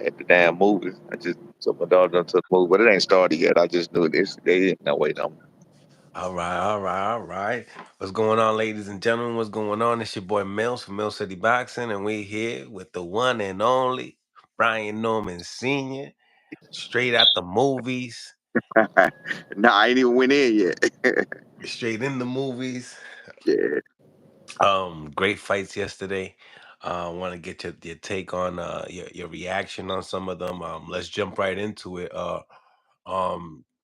at the damn movie. I just took my daughter to the movie, but it ain't started yet. I just knew this. They didn't know wait on. All right, all right, all right. What's going on, ladies and gentlemen? What's going on? It's your boy Mills from Mill City Boxing, and we here with the one and only Brian Norman Sr. Straight out the movies, Nah, I ain't even went in yet. straight in the movies. Yeah. Great fights yesterday. Want to get your take on your reaction on some of them. Let's jump right into it.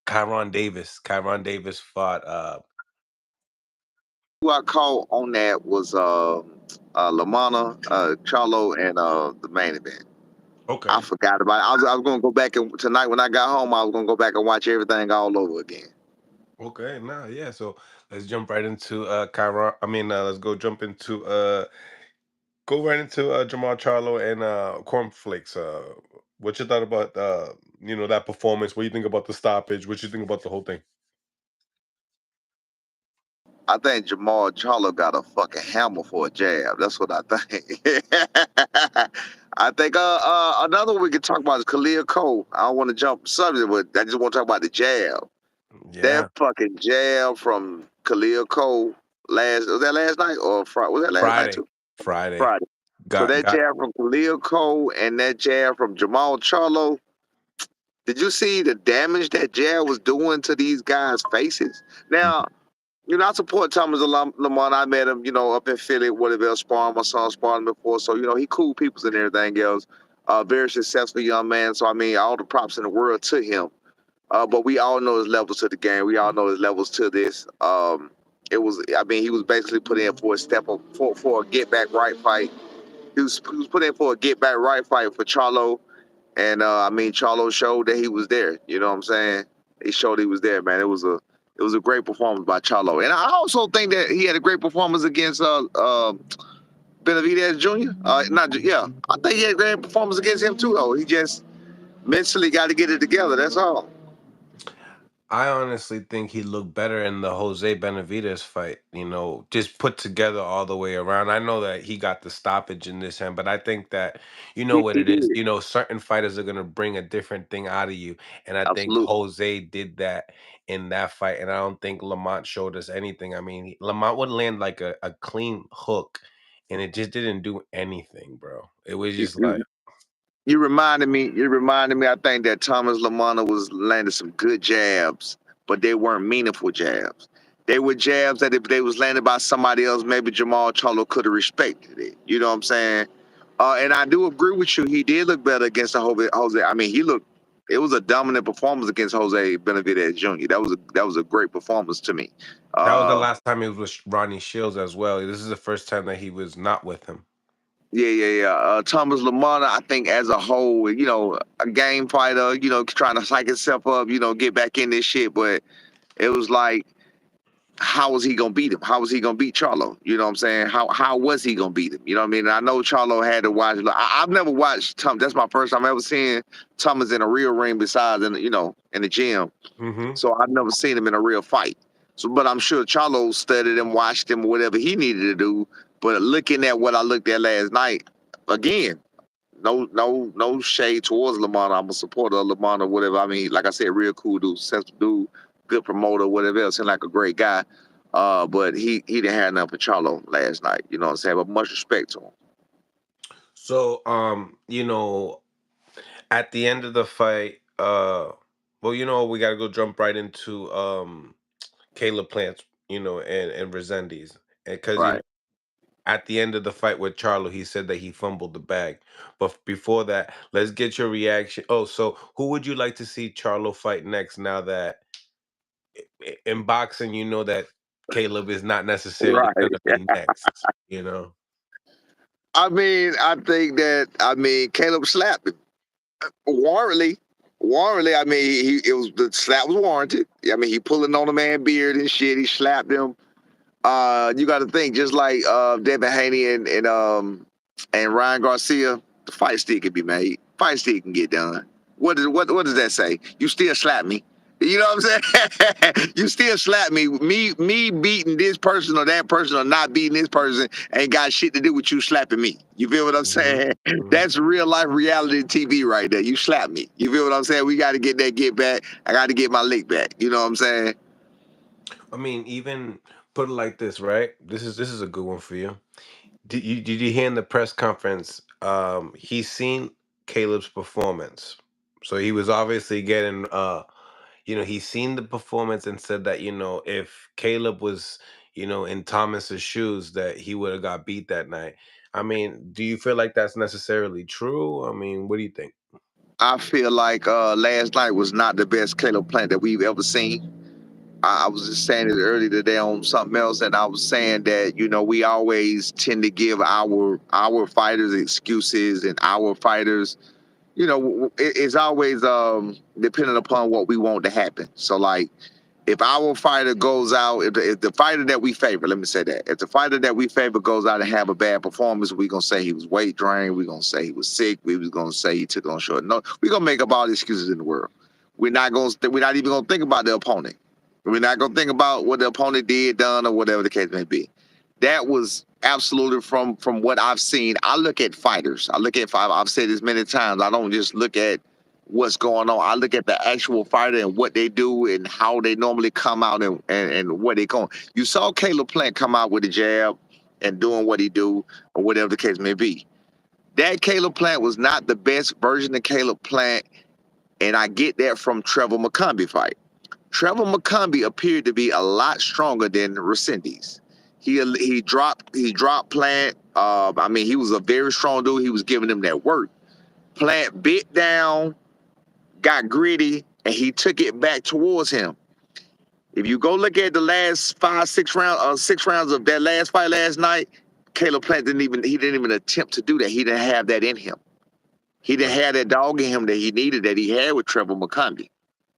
Kiron Davis. Kiron Davis fought. Who I caught on that was Lammana, Charlo, and the main event. I Okay. forgot about it. I was gonna go back and tonight when I got home, I was gonna go back and watch everything all over again. Okay, nah, yeah. So let's jump right into Kyron. Let's go right into Jermall Charlo and Cornflakes. What you thought about that performance? What you think about the stoppage? What you think about the whole thing? I think Jamal Charlo got a fucking hammer for a jab. That's what I think. I think another one we could talk about is Khalil Cole. I don't want to jump subject, but I just want to talk about the jab. That Yeah, fucking jab from Khalil Cole was that last night or Friday? Was that last night Friday, too? Friday Friday. So got that got. jab from Khalil Cole and that jab from Jamal Charlo. Did you see the damage that jab was doing to these guys' faces? Now, I support Thomas Lamont. I met him, up in Philly, whatever else, sparring. My son sparring him before. So, he cool peoples and everything else. Very successful young man. So, I mean, all the props in the world to him. But we all know his levels to the game. We all know his levels to this. He was basically put in for a step up for a get back right fight. He was put in for a get back right fight for Charlo. And Charlo showed that he was there. You know what I'm saying? He showed he was there, man. It was a great performance by Charlo. And I also think that he had a great performance against Benavidez Jr. Yeah, I think he had a great performance against him too. Though he just mentally got to get it together. That's all. I honestly think he looked better in the Jose Benavidez fight, just put together all the way around. I know that he got the stoppage in this hand, but I think that you know what He it is. did. Certain fighters are going to bring a different thing out of you. And I think Absolutely. Jose did that in that fight. And I don't think Lamont showed us anything. Lamont would land like a clean hook, and it just didn't do anything, bro. It was You, just like, you, you reminded me. You reminded me. I think that Thomas Lamana was landing some good jabs, but they weren't meaningful jabs. They were jabs that if they was landed by somebody else, maybe Jamal Charlo could have respected it. You know what I'm saying? And I do agree with you. He did look better against the Jose. I mean, he looked. It was a dominant performance against Jose Benavidez Jr. That was a great performance to me. that was the Uh, last time he was with Ronnie Shields as well. This is the first time that he was not with him. yeah. Thomas Lamana, I think as a whole, a game fighter, trying to psych himself up, get back in this shit. But it was like, how was he gonna beat him? How was he gonna beat Charlo? You know what I'm saying? How was he gonna beat him? You know what I mean? And I know Charlo had to watch. I've never watched Tom. That's my first time ever seeing Thomas in a real ring besides in the gym. Hmm. So I've never seen him in a real fight. So, but I'm sure Charlo studied him, watched him, whatever he needed to do. But looking at what I looked at last night, again, no shade towards Lamar. I'm a supporter of Lamar or whatever. I mean, like I said, real cool dude, sensible dude, good promoter, whatever else. Seemed like a great guy. But he didn't have nothing for Charlo last night. You know what I'm saying? But much respect to him. So, at the end of the fight, well, we gotta go jump right into Caleb Plants, and Resendiz. Because Right. at the end of the fight with Charlo, he said that he fumbled the bag. But before that, let's get your reaction. Oh, so who would you like to see Charlo fight next now that in boxing, you know that Caleb is not necessarily Right. gonna be next, you know? I think that Caleb slapped him. Warranty. Warranty. It was the slap was warranted. I mean, he pulling on the man beard and shit. He slapped him. You got to think just like Devin Haney and Ryan Garcia, the fight still can be made. Fight still can get done. What does that say? You still slap me, You know what I'm saying? You still slap me. Me beating this person or that person or not beating this person ain't got shit to do with you slapping me. You feel what I'm Mhm, saying? mhm. That's real life reality TV right there. You slap me. You feel what I'm saying? We got to get that get back. I got to get my lick back. You know what I'm saying? I mean, even put it like this, right? This is a good one for you. Did you hear in the press conference? He's seen Caleb's performance, so he was obviously getting. He's seen the performance and said that if Caleb was in Thomas's shoes, that he would have got beat that night. I mean, do you feel like that's necessarily true? I mean, what do you think? I feel like last night was not the best Caleb Plant that we've ever seen. I was just saying it earlier today on something else, and I was saying that we always tend to give our fighters excuses, and our fighters, it's always dependent upon what we want to happen. So like, if our fighter goes out, if the fighter that we favor, let me say that, if the fighter that we favor goes out and have a bad performance, we're gonna say he was weight drained, we're gonna say he was sick, we was gonna say he took it on short. No, we're gonna make up all the excuses in the world. We're not even gonna think about the opponent. We're not gonna think about what the opponent did, done, or whatever the case may be. That was absolutely from what I've seen. I look at fighters. I've said this many times. I don't just look at what's going on. I look at the actual fighter and what they do and how they normally come out and what they going. You saw Caleb Plant come out with a jab and doing what he do or whatever the case may be. That Caleb Plant was not the best version of Caleb Plant, and I get that from Trevor McCombie fight. Trevor McCombie appeared to be a lot stronger than Resendiz. He dropped Plant. I mean, he was a very strong dude. He was giving him that work. Plant bit down, got gritty, and he took it back towards him. If you go look at the last 6 rounds of that last fight last night, Caleb Plant didn't even attempt to do that. He didn't have that in him. He didn't have that dog in him that he needed, that he had with Trevor McCombie.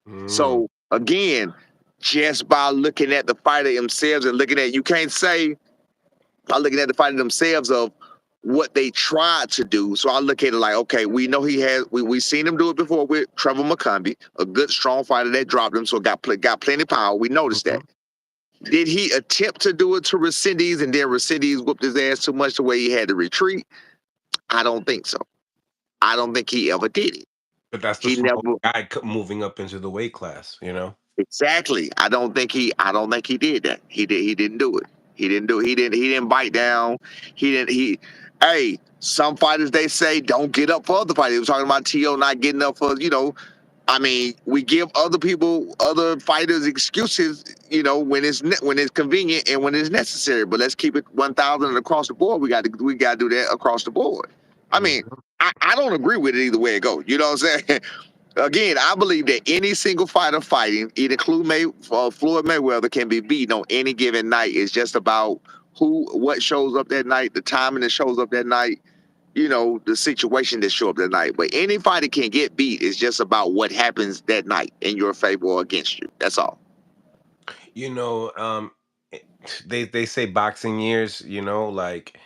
Mm, So again, just by looking at the fighter themselves and looking at, you can't say by looking at the fighter themselves of what they tried to do. So I look at it like, okay, we know we seen him do it before with Trevor McCombie, a good strong fighter that dropped him, so got plenty of power. We noticed that. mhm. Did he attempt to do it to Resendiz and then Resendiz whooped his ass too much the way he had to retreat? I don't think so. I don't think he ever did it. But that's the He small never. guy moving up into the weight class. Exactly. I don't think he did that. He didn't do it. He didn't do it. He didn't bite down. Hey, some fighters they say don't get up for other fighters. They were talking about T.O. not getting up for. I mean, we give other fighters excuses, when it's convenient and when it's necessary. But let's keep it 1,000 across the board. We got to do that across the board. I mean, Mhm. I don't agree with it either way it goes. You know what I'm saying? Again, I believe that any single fighter fighting, either Floyd Mayweather, can be beaten on any given night. It's just about what shows up that night, the timing that shows up that night, the situation that show up that night. But any fighter can get beat. It's just about what happens that night in your favor or against you. That's all. You know, eh, they say boxing years. Like,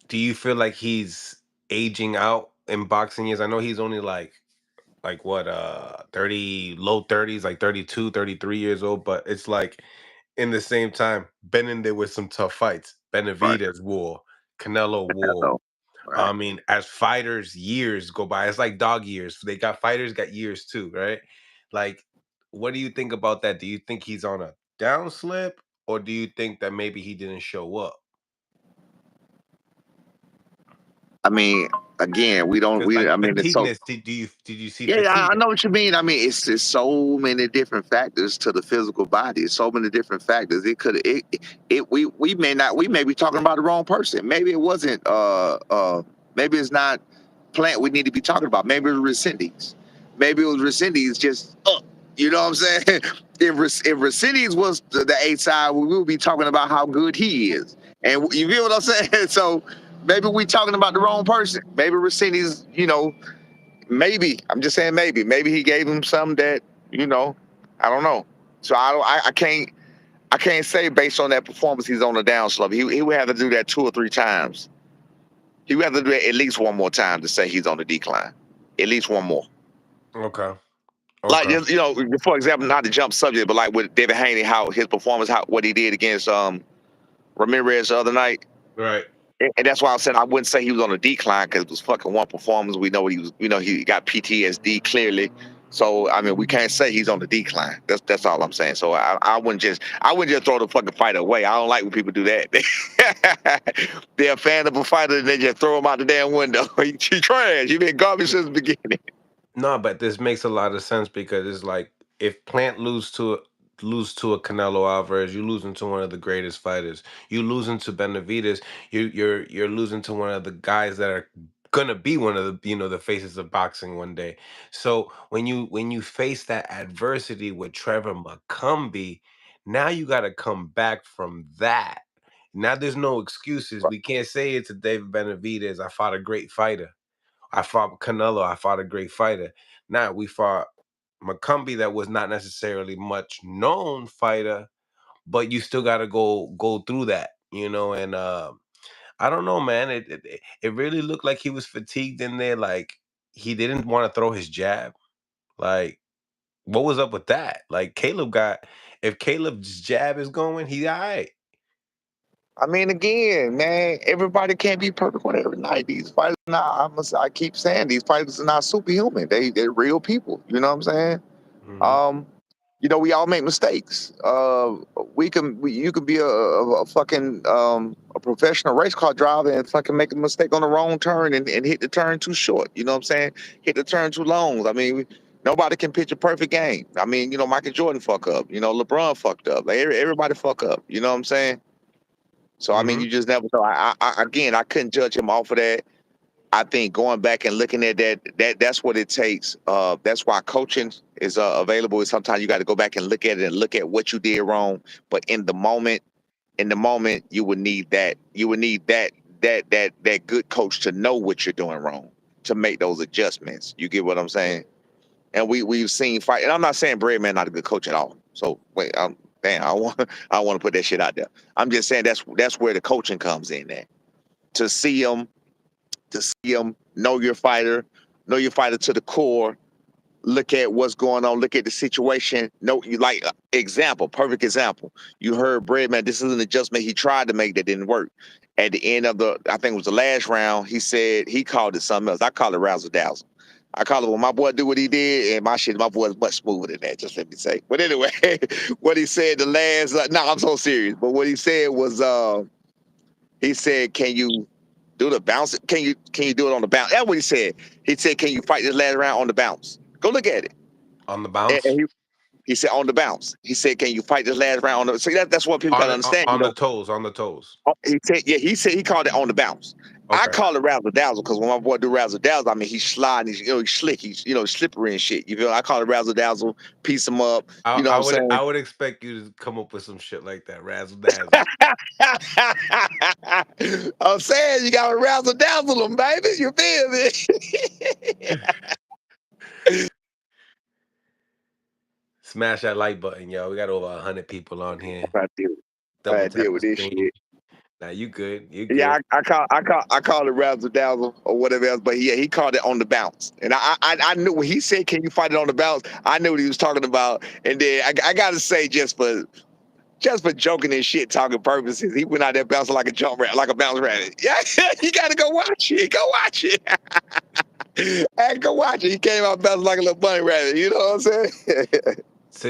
do you feel like he's aging out in boxing years? I know he's only like what 30, low 30s, like 32, 33 years old, but it's like in the same time, been in there with some tough fights. Right. Benavidez war, Canelo That's war. all. Right. I mean, as fighters, years go by. It's like dog years. They got fighters got years too, right? Like, what do you think about that? Do you think he's on a downslip, or do you think that maybe he didn't show up? I mean, again, we don't. Because like I mean, it's so. fatigueness, did you see Yeah, I fatigue? know what you mean. I mean, it's so many different factors to the physical body. It's so many different factors. We may be talking about the wrong person. Maybe it wasn't. Maybe it's not Plant we need to be talking about. Maybe it was Resendiz. Maybe it was Resendiz just up. You know what I'm saying? If Resendiz was the A side, we would be talking about how good he is. And you feel what I'm saying? So maybe we talking about the wrong person. Maybe Resendiz, maybe I'm just saying maybe he gave him some that I don't know. So I don't I can't say based on that performance he's on the downslope. He would have to do that 2 or 3 times. He would have to do it at least one more time to say he's on the decline. At least one more. Okay. Like Okay. just for example, not to jump subject, but like with David Haney, how his performance, how what he did against Ramirez the other night. Right. And that's why I said I wouldn't say he was on a decline because it was fucking one performance. We know what he was. We know he got PTSD clearly. So I mean, we can't say he's on the decline. That's all I'm saying. So I wouldn't just throw the fucking fighter away. I don't like when people do that. They're a fan of a fighter and they just throw him out the damn window. He trash. He been garbage since the beginning. No, but this makes a lot of sense because it's like if Plant lose to a Canelo Alvarez, you losing to one of the greatest fighters. You losing to Benavides, you're losing to one of the guys that are gonna be one of the the faces of boxing one day. So when you face that adversity with Trevor McCumbee, now you got to come back from that. Now there's no excuses. We can't say it to David Benavides. I fought a great fighter. I fought Canelo. I fought a great fighter. Now we fought McCumbee, that was not necessarily much known fighter, but you still got to go through that. And I don't know, man. It really looked like he was fatigued in there. Like he didn't want to throw his jab. Like what was up with that? Like if Caleb's jab is going, he all right. I mean, again, man, everybody can't be perfect on every night. These fighters, I keep saying these fighters are not superhuman. They're real people. You know what I'm saying? Hmm. Um, we all make mistakes. You can be a fucking a professional race car driver and fucking make a mistake on the wrong turn and hit the turn too short. You know what I'm saying? Hit the turn too long. I mean, nobody can pitch a perfect game. I mean, Michael Jordan fuck up. LeBron fucked up. Like everybody fuck up. You know what I'm saying? So I mean, Hmm. you just never know. Again, I couldn't judge him off of that. I think going back and looking at that's what it takes. That's why coaching is available. Is sometimes you got to go back and look at it and look at what you did wrong. But in the moment, you would need that. You would need that good coach to know what you're doing wrong to make those adjustments. You get what I'm saying? And we've seen fight. And I'm not saying Breadman not a good coach at all. So wait, damn, I want to put that shit out there. I'm just saying that's where the coaching comes in. That to see him know your fighter to the core, look at what's going on, look at the situation. Know you like perfect example. You heard Breadman, this is an adjustment he tried to make that didn't work. At the end of I think it was the last round, he said he called it something else. I call it razzle dazzle. I call it when my boy do what he did, and my boy is much smoother than that. Just let me say. But anyway, what he said the last, no, I'm so serious. But what he said was, he said, "Can you do the bounce? Can you do it on the bounce?" That's what he said. He said, "Can you fight this last round on the bounce?" Go look at it. On the And bounce, he said on the bounce. He said, "Can you fight this last round on the?" See, that's what people got to understand. on the toes, on the toes. He said, yeah, he said he called it on the bounce. I Okay. call it razzle dazzle because when my boy do razzle dazzle, I mean he's sliding, he's slick, he's slippery and shit. You feel? I call it razzle dazzle, piece him up. I, You know what I I'm would saying? I would expect you to come up with some shit like that, razzle dazzle. I'm saying you got to razzle dazzle them, baby. You feel me? Smash that like button, yo. We got over 100 people on here. I deal, Double I tap deal the with this screen. shit. Now you good. You Yeah, good. I call it razzle dazzle or whatever else, but yeah, he called it on the bounce, and I knew when he said, "Can you fight it on the bounce?" I knew what he was talking about, and then I gotta say, just for joking and shit talking purposes, he went out there bouncing like a jump rat, like a bounce rabbit. Yeah, you gotta go watch it. Go watch it. And go watch it. He came out bouncing like a little bunny rabbit. You know what I'm saying? So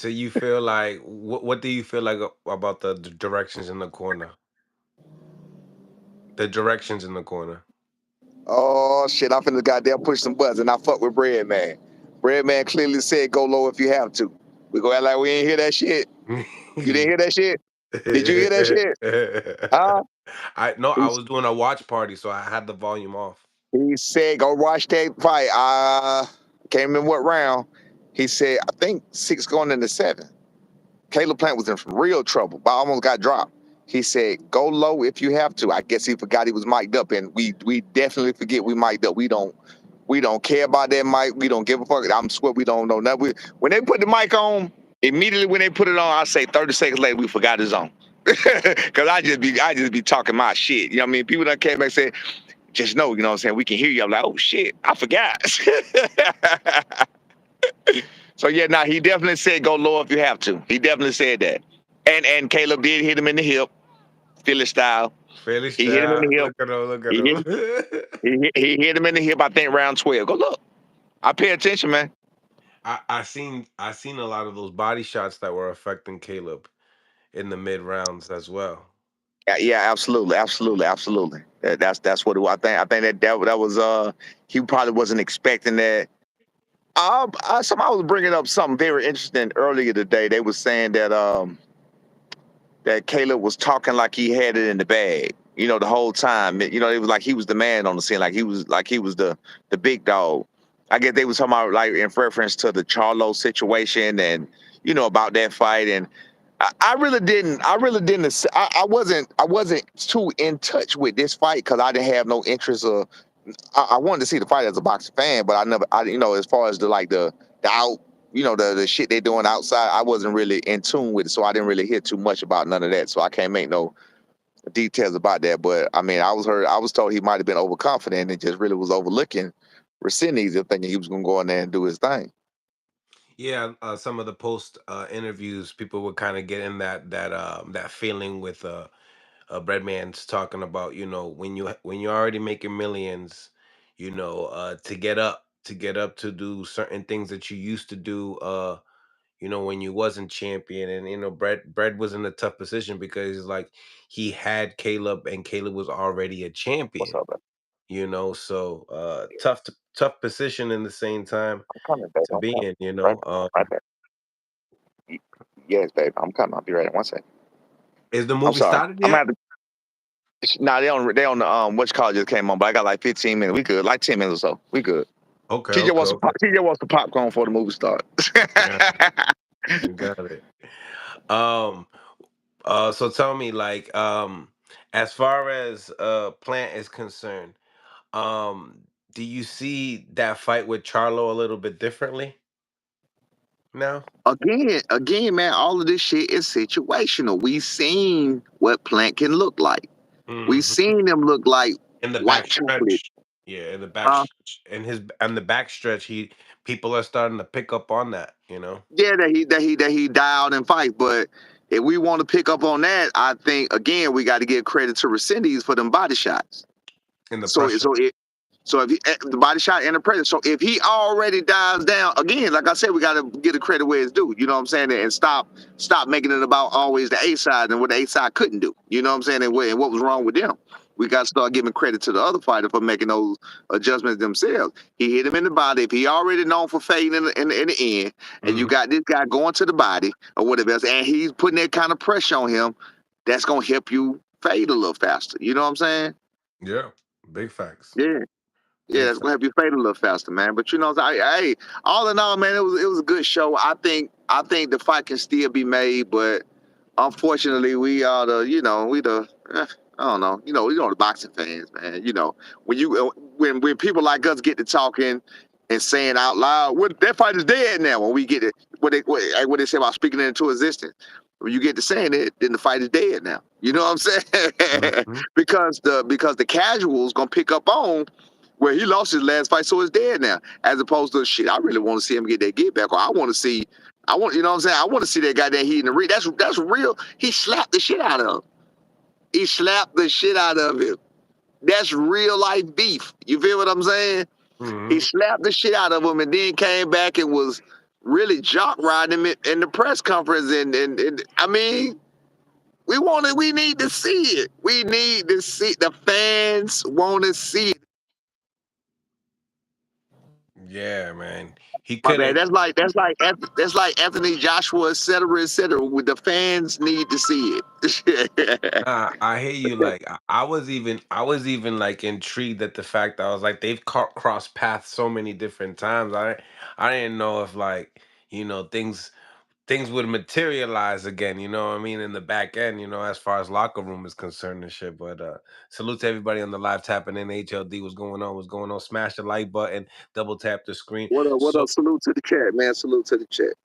you feel like what do you feel like about the directions in the corner? The directions in the corner. Oh shit! I'm finna goddamn push some buttons, and I fuck with Bread Man. Bread Man clearly said, "Go low if you have to." We go act like we ain't hear that shit. You didn't hear that shit? Did you hear that shit? Huh? I no, He, I was doing a watch party, so I had the volume off. he said, "Go watch that fight." Can't remember what round. He said, "I think 6 going into 7." Caleb Plant was in some real trouble, but almost got dropped. He said, "Go low if you have to." I guess he forgot he was mic'd up, and we definitely forget we mic'd up. We don't care about that mic. We don't give a fuck. I'm swear we don't know nothing. When they put the mic on, immediately when they put it on, I say 30 seconds later we forgot it's on. Cause I just be talking my shit. You know what I mean? People that came back and said, "Just know, you know what I'm saying, we can hear you." I'm like, "Oh shit, I forgot." So yeah, now he definitely said go low if you have to. He definitely said that. And Caleb did hit him in the hip, Philly style. Finish He hit him in that. the hip. Look at him. Look at He hit him. he hit him in the hip. I think round 12. Go look. I pay attention, man. I seen a lot of those body shots that were affecting Caleb in the mid rounds as well. Yeah, yeah, absolutely, absolutely, absolutely. That's what I think. I think that was he probably wasn't expecting that. Somebody was bringing up something very interesting earlier today. They was saying that Caleb was talking like he had it in the bag. The whole time. It was like he was the man on the scene, like he was the big dog. I guess they was talking about like in reference to the Charlo situation and about that fight. And I really didn't. I really didn't. I wasn't too in touch with this fight because I didn't have no interest of. I wanted to see the fight as a boxing fan, but I never. As far as the out, the shit they doing outside, I wasn't really in tune with it, so I didn't really hear too much about none of that. So I can't make no details about that. But I mean, I was told he might have been overconfident and just really was overlooking Racines and thinking he was gonna go in there and do his thing. Yeah, some of the post interviews, people would kind of get in that feeling with Breadman's talking about, when you're already making millions, to get up to do certain things that you used to do, when you wasn't champion. And Bread was in a tough position because like he had Caleb and Caleb was already a What's champion, up, man? so tough position in the same time I'm coming, baby. to I'm be coming. in. Right there. Right there. Yes, baby. I'm coming. I'll be ready in 1 second. Is the I'm movie sorry. started I'm gonna yet? have to. Nah, they on the which call just came on, but I got like 15 minutes. We good. Like 10 minutes or so. We good. Okay, TJ okay, wants to okay. TJ wants the popcorn before the movie starts. Got it. Got it. Um, so tell me, like, as far as Plant is concerned, um, do you see that fight with Charlo a little bit differently now? Again, man, all of this shit is situational. We seen what Plant can look like. We Hmm. seen him look like In the white back chocolate. stretch, yeah, in the Uh, the back stretch, he people are starting to pick up on that, yeah, that he dialed and fight. But if we want to pick up on that, I think again we got to give credit to Resendez for them body shots. in the So pressure. so it so if he, the body shot and the pressure, so if he already dives down again, like I said, we got to get the credit where it's due. You know what I'm saying? And stop making it about always the A side and what the A side couldn't do. You know what I'm saying? And what was wrong with them? We got to start giving credit to the other fighter for making those adjustments themselves. He hit him in the body. If he already known for fading in the end, and you Hmm. got this guy going to the body or whatever else, and he's putting that kind of pressure on him, that's gonna help you fade a little faster. You know what I'm saying? Yeah, big facts. Yeah. Yeah, Big that's gonna facts. help you fade a little faster, man. But hey, all in all, man, it was a good show. I think the fight can still be made, but unfortunately, we are I don't know, the boxing fans, man. When people like us get to talking and saying out loud, "What that fight is dead now." When we get it, what they say about speaking it into existence. When you get to saying it, then the fight is dead now. You know what I'm saying? Hmm. because the casuals gonna pick up on where he lost his last fight, so it's dead now. As opposed to shit, I really want to see him get that get back, or you know what I'm saying? I want to see that goddamn heat in the ring. That's real. He slapped the shit out of him. He slapped the shit out of him. That's real life beef. You feel what I'm saying? He Hmm. slapped the shit out of him and then came back and was really jock riding him in the press conference. And I mean, we need to see it. We need to see the fans want to see it. Yeah, man. He My bad. couldn't. That's like Anthony Joshua, et cetera, et cetera. With the fans need to see it. Nah, I hear you. Like I was even like intrigued at the fact that I was like they've crossed paths so many different times. I didn't know if like things would materialize again. You know what I mean, in the back end. As far as locker room is concerned and shit. But salute to everybody on the live tapping in. HLD, what's going on? What's going on? Smash the like button. Double tap the screen. What up? What So up? Salute to the chat, man. Salute to the chat.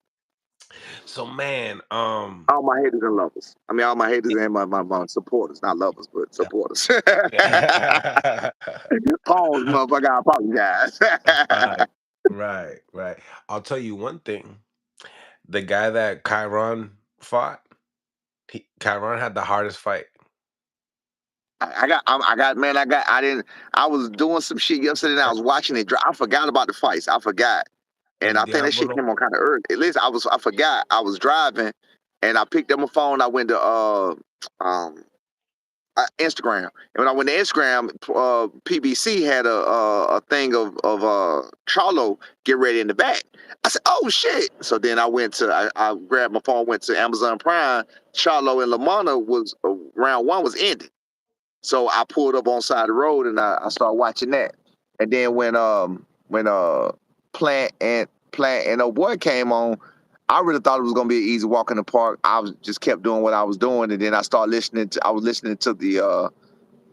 so man. All my haters and lovers. I mean, all my haters and my supporters, not lovers, but supporters. Pause, motherfucker. I apologize. Right, right, right. I'll tell you one thing. The guy that Chiron fought, Chiron had the hardest fight. I didn't. I was doing some shit yesterday, and I Er, was watching it. I forgot about the fights. I forgot, and El I think that shit Diablo. came on kind of early. At least I forgot. I was driving, and I picked up my phone. I went to um Instagram, and when I went to Instagram, PBC had a thing of Charlo get ready in the back. I said, "Oh shit!" So then I grabbed my phone, went to Amazon Prime. Charlo and Lammana was round one was ending. So I pulled up on side of the road and I started watching that. And then when Plant and oh boy came on, I really thought it was gonna be an easy walk in the park. I was just kept doing what I was doing, and then I was listening to the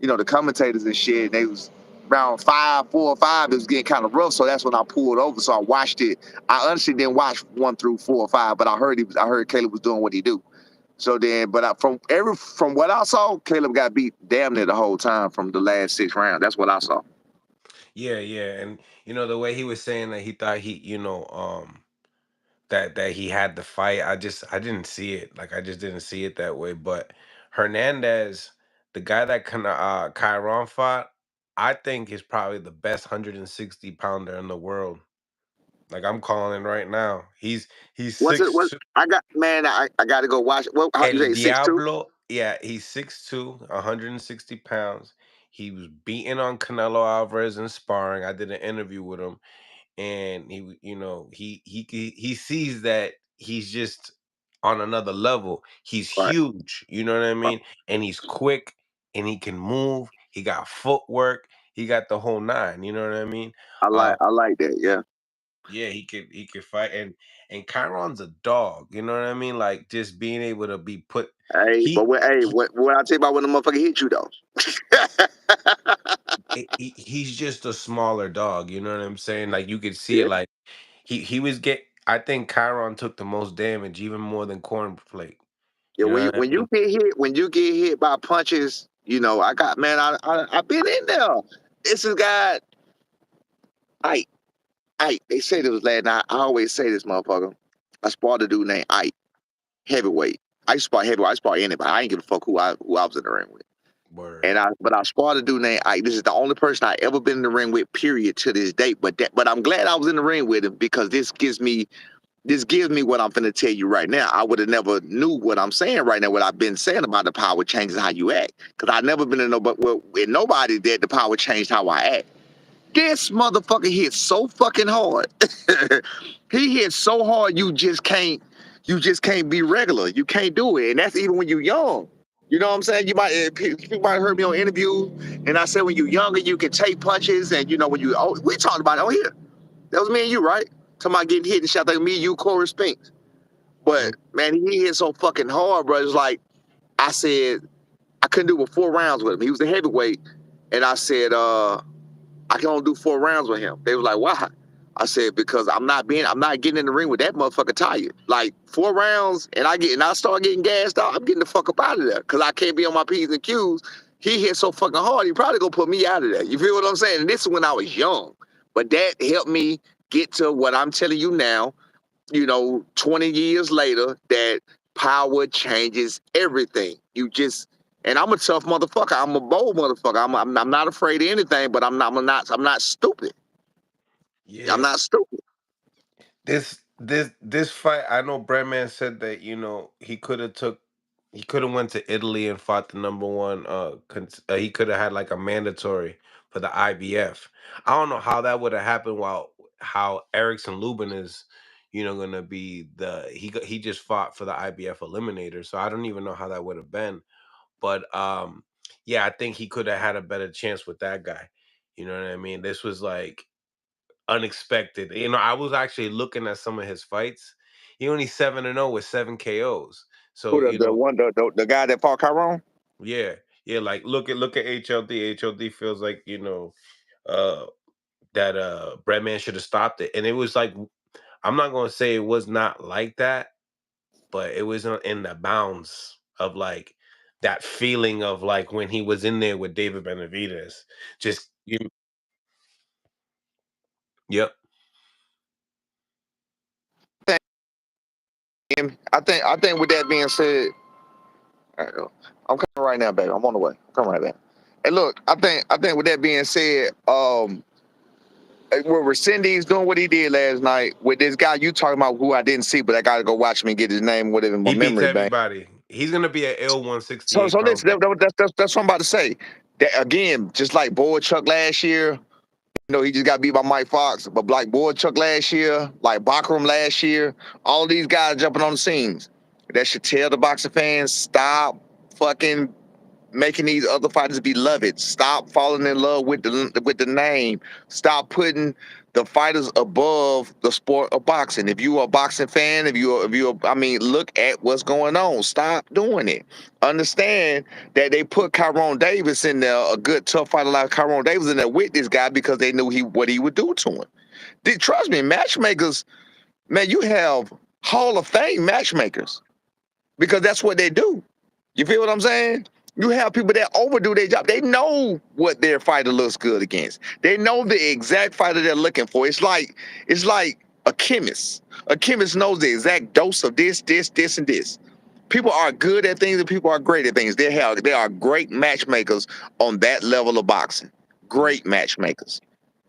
the commentators and shit. And they was around 4 or 5. It was getting kind of rough, so that's when I pulled over. So I watched it. I honestly didn't watch 1 through 4 or 5, but I heard Caleb was doing what he do. So then, but from what I saw, Caleb got beat damn near the whole time from the last 6 rounds. That's what I saw. Yeah, yeah, and the way he was saying that he thought that he had the fight. I didn't see it. Like I just didn't see it that way. But Hernandez, the guy that Chiron fought, I think is probably the best 160 pounder in the world. Like I'm calling it right now. He's What's it? six What I got, man? I got to go watch. What? How you El say 6'2"? Diablo, yeah, he's 6'2", 160 pounds. He was beating on Canelo Alvarez in sparring. I did an interview with him, and he sees that he's just on another level. He's Right, huge, you know what I right. mean? And he's quick, and he can move. He got footwork. He got the whole nine. You know what I mean? Uh, I like that. Yeah. yeah, he could fight, and Chiron's a dog. You know what I mean? Like just being able to be put. He, he What I tell you about when the motherfucker hit you though? he's just a smaller dog. You know what I'm saying? Like you could see it. Yeah. Like he was get. I think Chiron took the most damage, even more than Cornflake. Yeah. You know what I mean? When you get hit by punches, I got man. I've been in there. This is guy. Ike. Ike. They said it was last night. I always say this motherfucker. I sparred a dude named Ike, heavyweight. I spar heavyweight. I spar anybody. I ain't give a fuck who I was in the ring with. Word. But I sparred a dude named Ike. This is the only person I ever been in the ring with, period, to this date. But I'm glad I was in the ring with him because this gives me what I'm finna tell you right now. I would have never knew what I'm saying right now, what I've been saying about the power changes how you act. Because I never been in with nobody that the power changed how I act. This motherfucker hit so fucking hard. He hit so hard you just can't be regular. You can't do it. And that's even when you're young. You know what I'm saying? People might have heard me on interviews, and I said when you're younger, you can take punches, and when we talked about it on here. That was me and you, right? Talking about getting hit and shit. Like me, you, Corey Spinks. But Mm. man, he hit so fucking hard, bro. It's like I said, I couldn't do it 4 rounds with him. He was the heavyweight, and I said, I can only do 4 rounds with him. They was like, why? I said, because I'm not getting in the ring with that motherfucker tired. Like 4 rounds and I start getting gassed out, I'm getting the fuck up out of there. Cause I can't be on my P's and Q's. He hit so fucking hard, he probably gonna put me out of there. You feel what I'm saying? And this is when I was young. But that helped me get to what I'm telling you now, 20 years later, that power changes everything. And I'm a tough motherfucker. I'm a bold motherfucker. I'm not afraid of anything, but I'm not stupid. I'm Yeah. not stupid. This fight, I know Breadman said that he could have went to Italy and fought the number one. He could have had like a mandatory for the IBF. I don't know how that would have happened. While how Erickson Lubin is, gonna be he just fought for the IBF eliminator. So I don't even know how that would have been. But yeah, I think he could have had a better chance with that guy. You know what I mean? This was like unexpected. I was actually looking at some of his fights. He only 7-0 with 7 KOs. So, Who the guy that fought Chiron? yeah. Yeah, like look at HLD. HLD feels like, uh that Breadman should have stopped it. And it was like I'm not gonna say it was not like that, but it was in the bounds of like that feeling of like when he was in there with David Benavidez. Just. Yep. I think with that being said, all right, I'm coming right now, baby. I'm on the way. I'm coming right back. And look, I think with that being said, where Rescindi's doing what he did last night with this guy you talking about who I didn't see, but I gotta go watch him and get his name, whatever in my He beats memory bank. everybody. He's gonna be at L So 168 so listen, pounder. that's what I'm about to say. That again, just like Boy Chuck last year, he just got beat by Mike Fox, but like Boy Chuck last year, like Bachram last year, all these guys jumping on the scenes. That should tell the boxing fans stop fucking making these other fighters beloved. Stop falling in love with the name. Stop putting the fighters above the sport of boxing. If you are a boxing fan, I mean, look at what's going on. Stop doing it. Understand that they put Kiron Davis in there, a good tough fighter like Kiron Davis in there with this guy because they knew what he would do to him. Trust me, matchmakers, man, you have Hall of Fame matchmakers because that's what they do. You feel what I'm saying? You have people that overdo their job. They know what their fighter looks good against. They know the exact fighter they're looking for. It's like a chemist. A chemist knows the exact dose of this, and this. People are good at things and people are great at things. They are great matchmakers on that level of boxing. Mm. Great matchmakers.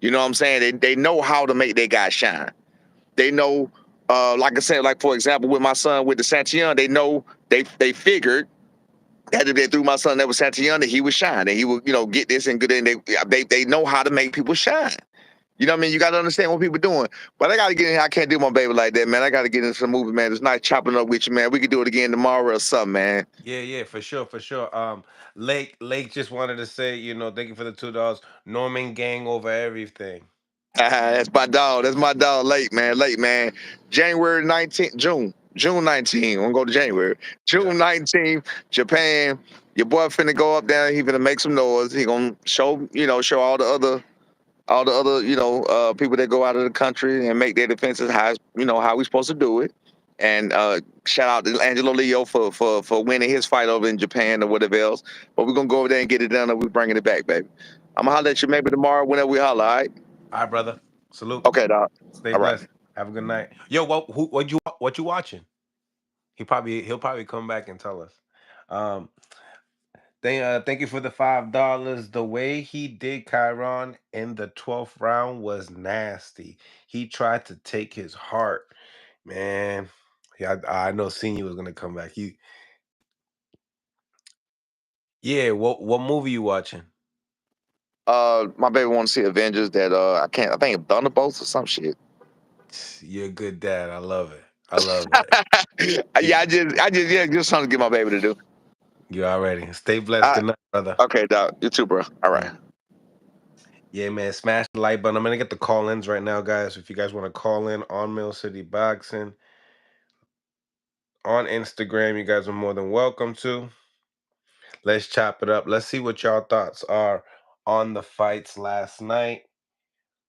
You know what I'm saying? They know how to make their guy shine. They know, like I said, like for example, with my son with the Santillon, they know they figured that if they threw my son that was Santillon, that he would shine, and he would, get this and good. And they know how to make people shine. You know what I mean? You got to understand what people doing. But I got to get in here. I can't do my baby like that, man. I got to get into some movie, man. It's nice chopping up with you, man. We could do it again tomorrow or something, man. Yeah, yeah, for sure, for sure. Lake just wanted to say, thank you for the $2. Norman gang over everything. That's my dog. That's my dog. Late, man. Late, man. January 19th, June 19th. I'm gonna go to January. Yeah. June 19th, Japan. Your boy finna go up there. He finna make some noise. He gonna show all the other people that go out of the country and make their defenses how we supposed to do it. And shout out to Angelo Leo for winning his fight over in Japan or whatever else. But we're gonna go over there and get it done, and we're bringing it back, baby. I'm gonna holler at you maybe tomorrow whenever we holler. All right? All right, brother. Salute. Okay, dog. Stay All right. blessed. Have a good night. Yo, what you watching? He'll probably come back and tell us. Um, thank you for the $5. The way he did Chiron in the 12th round was nasty. He tried to take his heart, man. Yeah, I know Senior was gonna come back. Yeah. What movie you watching? My baby want to see Avengers. That I can't. I think Thunderbolts or some shit. You're a good dad. I love it. I love it. Yeah, just something to get my baby to do. You already. Stay blessed. Uh, Good night, brother. okay, dog. You too, bro. All right. Mm. Yeah, man. Smash the like button. I'm gonna get the call-ins right now, guys. If you guys want to call in on Mill City Boxing on Instagram, you guys are more than welcome to. Let's chop it up. Let's see what y'all thoughts are on the fights last night.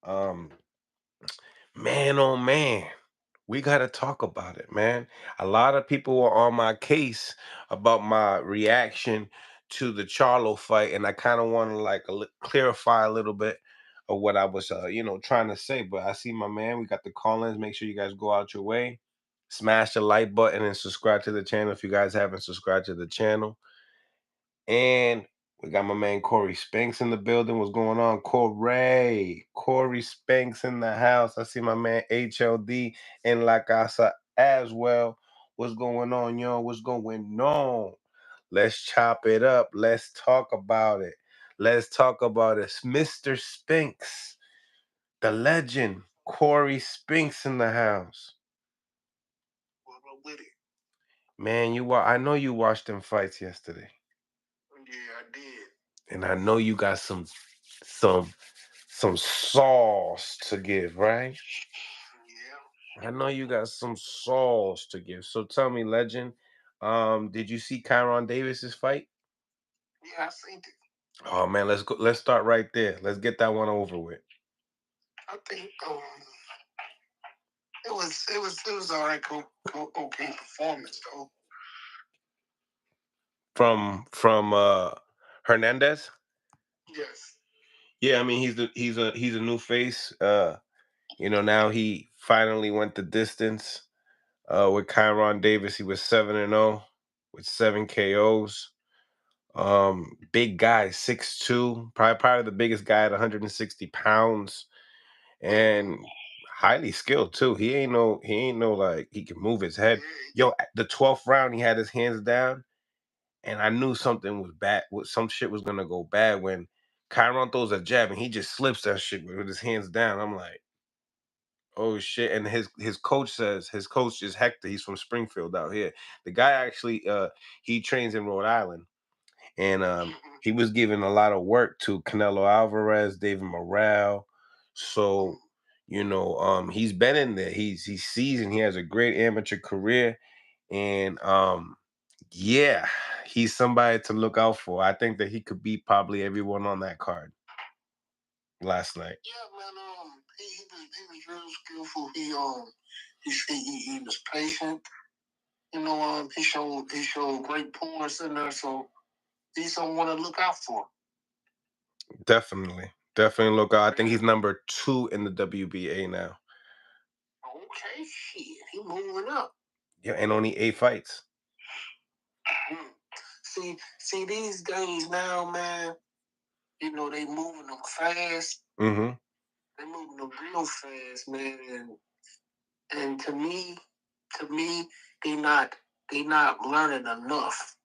Um, man, oh man. We got to talk about it, man. A lot of people were on my case about my reaction to the Charlo fight, and I kind of want to like clarify a little bit of what I was, trying to say. But I see my man. We got the call-ins. Make sure you guys go out your way, smash the like button, and subscribe to the channel if you guys haven't subscribed to the channel. And we got my man Corey Spinks in the building. What's going on, Corey Spinks in the house. I see my man HLD in La Casa as well. What's going on, y'all? What's going on? Let's chop it up. Let's talk about it. Let's talk about it. Mr. Spinks, the legend, Corey Spinks in the house. What up with it? Man, I know you watched them fights yesterday. Yeah, I did. And I know you got some some sauce to give, right? Yeah. I know you got some sauce to give. So tell me, legend, did you see Kiron Davis's fight? Yeah, I seen it. Oh man, let's go. Let's start right there. Let's get that one over with. I think it was all right, okay performance though. From Hernandez. Yes. Yeah, I mean he's a new face. Now he finally went the distance. With Kiron Davis, he was 7-0 with 7 KOs. Big guy, 6'2", probably the biggest guy at 160 pounds, and highly skilled too. He ain't no like he can move his head. Yo, at the 12th round, he had his hands down, and I knew something was bad. Some shit was gonna go bad when Chiron throws a jab and he just slips that shit with his hands down. I'm like, oh shit. And his coach is Hector. He's from Springfield out here. The guy actually he trains in Rhode Island. And he was giving a lot of work to Canelo Alvarez, David Morrell. So, he's been in there. He's seasoned. He has a great amateur career. And yeah, he's somebody to look out for. I think that he could beat probably everyone on that card last night. Yeah, man. He was real skillful. He was patient. He showed great poise in there. So he's someone to look out for. Definitely look out. I think he's number 2 in the WBA now. Okay, shit, he moving up. Yeah, and only 8 fights. See these days now, man. They moving them fast. Mm-hmm. They moving them real fast, man. And to me, they not learning enough.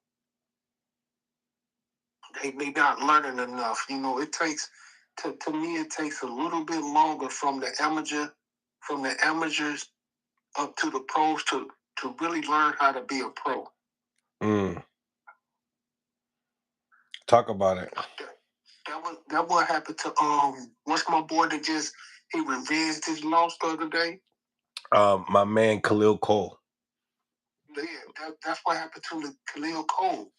They not learning enough. It takes to me it takes a little bit longer from the amateurs up to the pros to really learn how to be a pro. Talk about it. That what happened to what's my boy that he revenged his loss the other day? My man Khalil Cole. Yeah, that's what happened to Khalil Cole.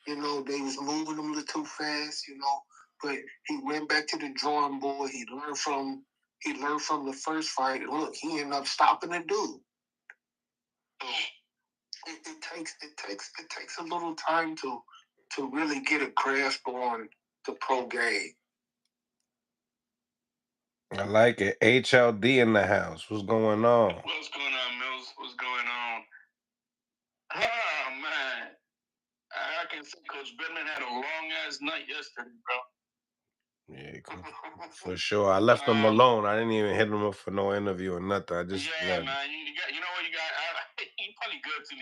They was moving him a little too fast, but he went back to the drawing board. He learned from the first fight. Look, he ended up stopping the dude. So it takes a little time to really get a grasp on the pro game. I like it. HLD in the house. What's going on? What's going on, Mills? What's going on? Oh, man. I can say Coach Bedman had a long-ass night yesterday, bro. Yeah, for sure. I left him alone. I didn't even hit him up for no interview or nothing. I just man. You know what you got? It's probably good to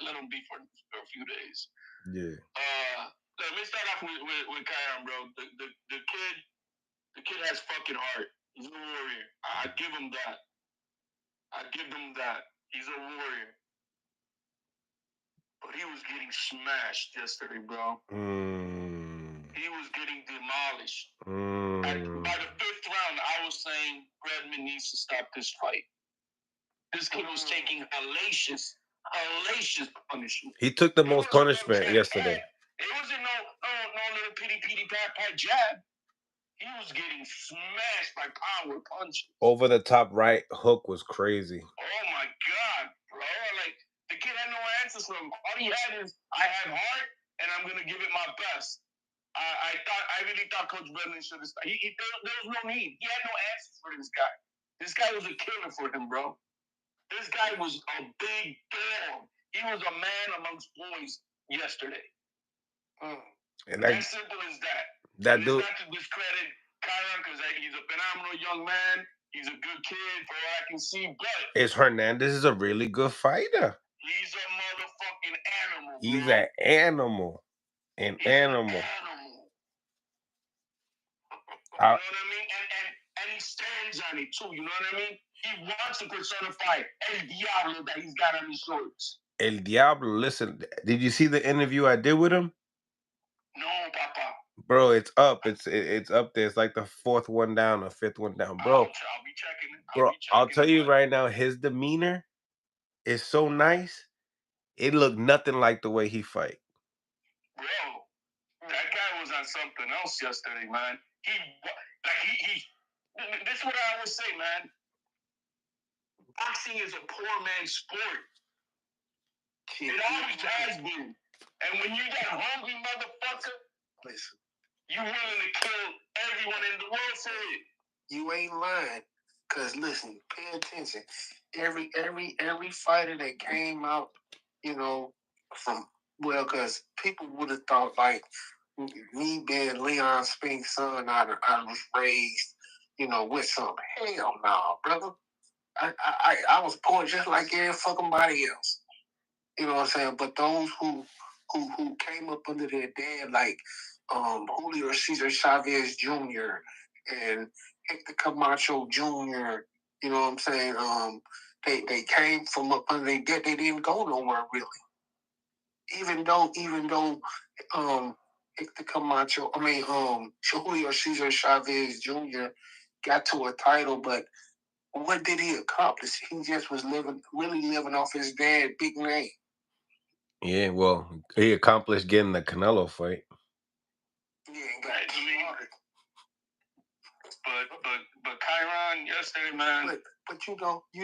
let him be for a few days. Yeah. Let me start off with Kiron, bro. The kid has fucking heart. He's a warrior. I give him that. He's a warrior. But he was getting smashed yesterday, bro. He was getting demolished. By the 5th round, I was saying Redmond needs to stop this fight. This kid was taking hellacious punishment. He took the most punishment yesterday. It wasn't no little pity pat jab. He was getting smashed by power punches. Over the top right hook was crazy. Oh my God, bro! Like the kid had no answers for him. All he had is, I have heart, and I'm gonna give it my best. I really thought Coach Brennan should have. There was no need. He had no answers for this guy. This guy was a killer for him, bro. This guy was a big dog. He was a man amongst boys yesterday. And as simple as that. That and dude. Not to discredit Kiron because he's a phenomenal young man. He's a good kid, for all I can see. But Hernandez is a really good fighter. He's a motherfucking animal. He's bro. an animal. An animal. You know what I mean? And he stands on it too. You know what I mean? He wants to personify El Diablo that he's got on his shorts. El Diablo. Listen, did you see the interview I did with him? No, Papa. Bro, it's up. It's up there. It's like the 4th one down or 5th one down, bro. I'll be checking it. Bro, I'll tell you right now, his demeanor is so nice. It looked nothing like the way he fight. Bro, that guy was on something else yesterday, man. This is what I always say, man. Boxing is a poor man's sport. It always has been. And when you that hungry motherfucker, listen, you willing to kill everyone in the world for it. You ain't lying. Cause listen, pay attention. Every fighter that came out, you know, from cause people would have thought like me being Leon Spinks' son, I was raised, with some. Hell no, brother. I was born just like every fucking body else. You know what I'm saying? But those who came up under their dad, like Julio Cesar Chavez Jr. and Hector Camacho Jr., you know what I'm saying? They came from up under their dad. They didn't go nowhere really. Even though Hector Camacho, Julio Cesar Chavez Jr. got to a title, but what did he accomplish? He just was really living off his dad's big name. Yeah, well, he accomplished getting the Canelo fight. Yeah, but Kiron yesterday, man. But you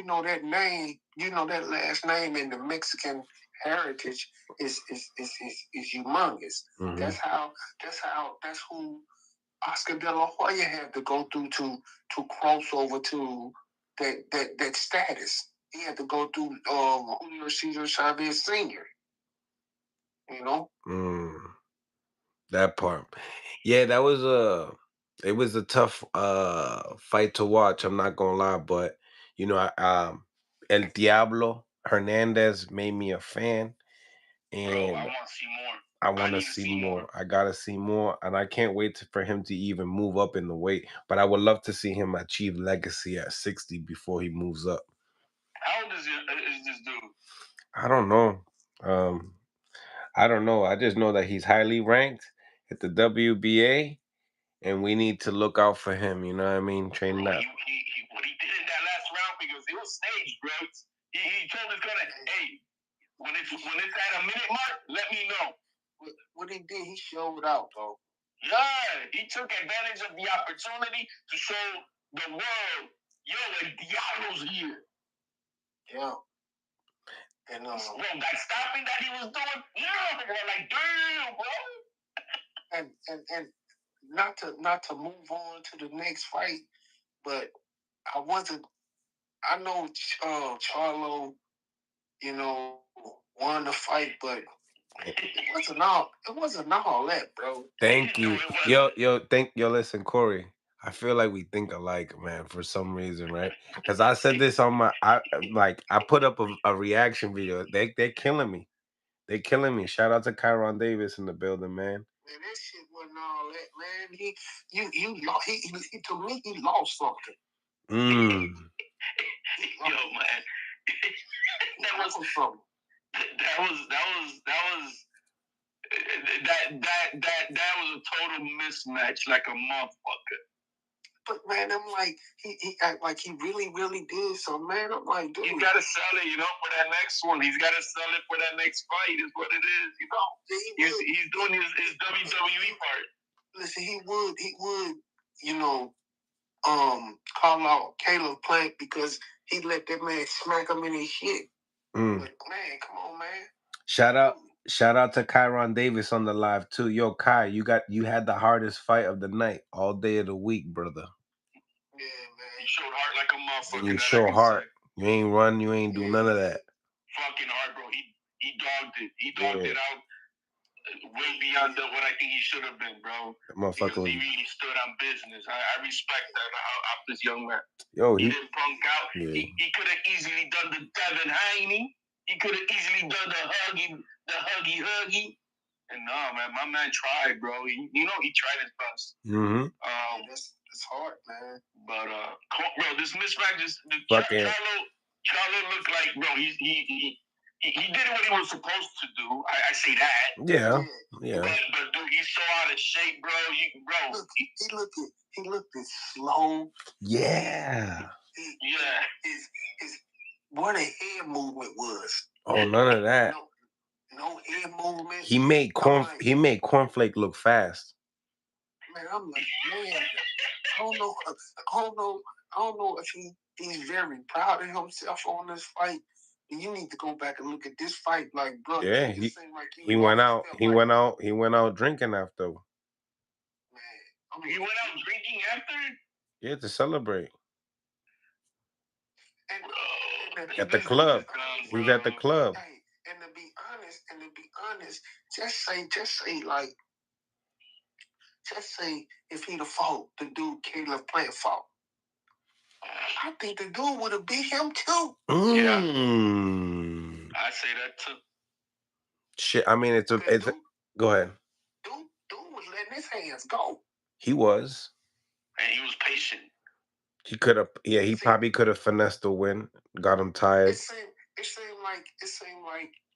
know that name, that last name in the Mexican heritage is humongous. Mm-hmm. That's who Oscar De La Hoya had to go through to cross over to that status. He had to go through Julio Cesar Chavez Sr. You know? That part. Yeah, that was it was a tough fight to watch, I'm not gonna lie, but El Diablo Hernandez made me a fan, and bro, I want to see more. I want to see more. I gotta see more, and I can't wait for him to even move up in the weight. But I would love to see him achieve legacy at 60 before he moves up. How old is this dude? I don't know. I don't know. I just know that he's highly ranked at the WBA, and we need to look out for him. You know what I mean? Training that. What he did in that last round, because it was staged, bro. He told his gunner, "Hey, when it's at a minute mark, let me know." What he did, he showed out, though. Yeah, he took advantage of the opportunity to show the world, yo, El Diablo's here. Yeah. And bro, that stopping that he was doing, yeah, we're like, damn, bro. And not to move on to the next fight, but I know Charlo, won the fight, but it wasn't all that, bro. Thank you. Listen, Corey. I feel like we think alike, man, for some reason, right? Because I said this on I put up a reaction video. They're killing me. They're killing me. Shout out to Kiron Davis in the building, man. Man, that shit wasn't all that, man. He to me, he lost something. Mm. Yo, man. that was a total mismatch, like a motherfucker. But man, I'm like, he act like he really, really did. So man, I'm like, dude, he gotta sell it, for that next one. He's gotta sell it for that next fight. Is what it is, He's doing his WWE part. Listen, he would, call out Caleb Plant because he let that man smack him in his shit. But man, come on, man. Shout out to Kiron Davis on the live too. Yo, Kai, you had the hardest fight of the night, all day of the week, brother. Yeah, man. You showed heart like a motherfucker. You show heart. You ain't run. You ain't do none of that. Fucking heart, bro. He dogged it. He dogged it out way beyond what I think he should have been, bro. Because he really stood on business. I respect that out this young man. Yo, he didn't punk out. Yeah. He could have easily done the Devin Haney. He could have easily done the huggy. And no, man, my man tried, bro. He tried his best. Mm-hmm. That's hard, man. But bro, this mismatch is Charlo looked like, bro. He did what he was supposed to do. I say that. Yeah. But dude, he's so out of shape, bro. He looked slow. Yeah. His what a head movement was. Oh, none of that. No head movement. He made Cornflake look fast. Man, I'm like, man, I don't know if he's very proud of himself on this fight. You need to go back and look at this fight, like, bro. Yeah, he went out. He went out drinking after. Man, he went out drinking after. Yeah, to celebrate. At the club. He was at the club. Hey, and to be honest, just say if he'd have fought the dude Caleb Plant fought, I think the dude would have beat him too. Yeah. I say that too. Shit, I mean, it's go ahead. Dude was letting his hands go. He was. And he was patient. He could have, he probably could have finessed the win, got him tired. It seemed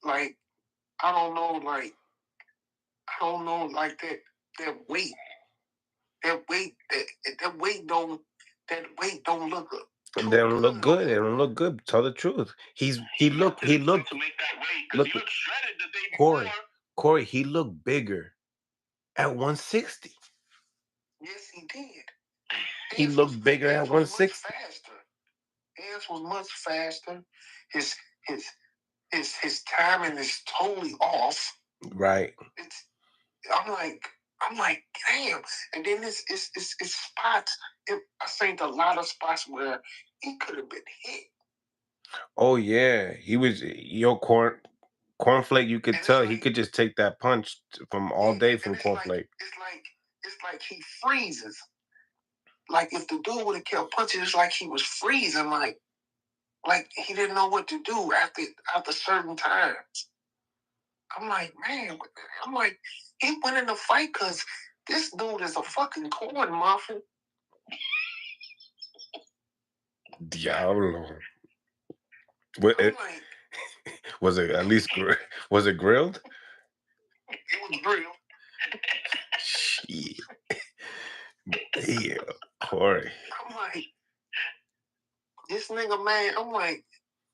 like I don't know, like that weight don't look good. They don't look good. They don't look good. Tell the truth. He looked to make that weight because he looked shredded the day before. Corey, he looked bigger at 160. Yes, he did. He looked bigger at 160. Hands was much faster. His timing is totally off. Right. I'm like, damn. And then it's spots. I think a lot of spots where he could have been hit. Oh yeah, he was Cornflake. You could tell he could just take that punch from all day from Cornflake. It's like he freezes. Like if the dude would have kept punching, it's like he was freezing. Like he didn't know what to do after certain times. I'm like, man. He went in the fight because this dude is a fucking corn muffin. Diablo. Was it at least was it grilled? It was grilled. Shit. Yeah, Corey. I'm like, this nigga, man. I'm like,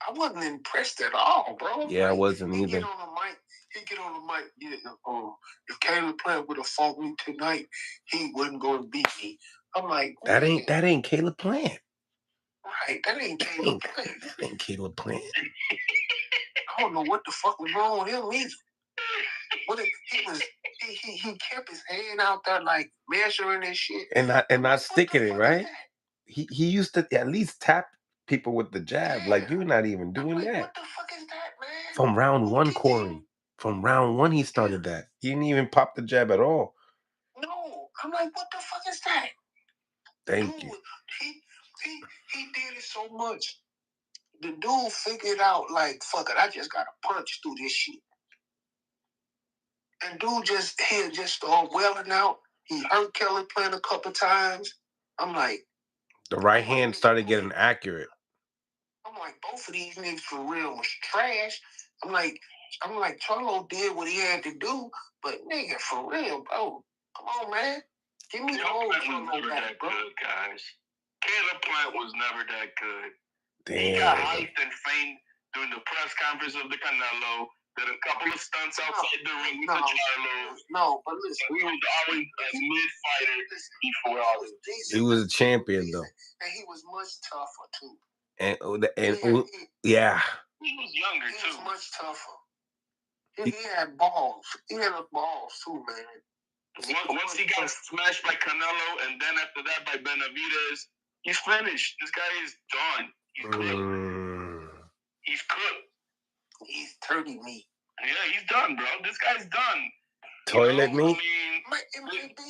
I wasn't impressed at all, bro. Yeah, I wasn't either. He get on the mic. Yeah, if Caleb Plant would have fought me tonight, he wasn't going to beat me. I'm like, that ain't Caleb Plant. Right, that ain't Caleb Plant. That ain't Caleb Plant. I don't know what the fuck was wrong with him either. He kept his hand out there like measuring and shit, and not sticking it, right? He used to at least tap people with the jab. Yeah. Like you're not even doing that. What the fuck is that, man? From round one, Corey. From round one, he started that. He didn't even pop the jab at all. No, I'm like, what the fuck is that? Thank you. He did it so much. The dude figured out, like, fuck it, I just gotta punch through this shit. And dude just started welling out. He hurt Kelly Plant a couple times. I'm like, the right hand started getting accurate. I'm like, both of these niggas for real was trash. I'm like, Charlo did what he had to do, but nigga, for real, bro. Come on, man. Give me the whole Charlo back, bro. Good, guys. Caleb Plant was never that good. Damn. He got hyped and famed during the press conference of the Canelo. Did a couple of stunts outside the ring with the Charlo. No, but listen, he was always a mid-fighter before all this. He was a champion, though. And he was much tougher, too. Yeah. He was younger, too. He was much tougher. He had balls. He had balls, too, man. Once he got smashed by Canelo, and then after that by Benavidez, he's finished. This guy is done. He's cooked. He's cooked. He's turkey meat. Yeah, he's done, bro. This guy's done. Toilet meat? I mean, it might be.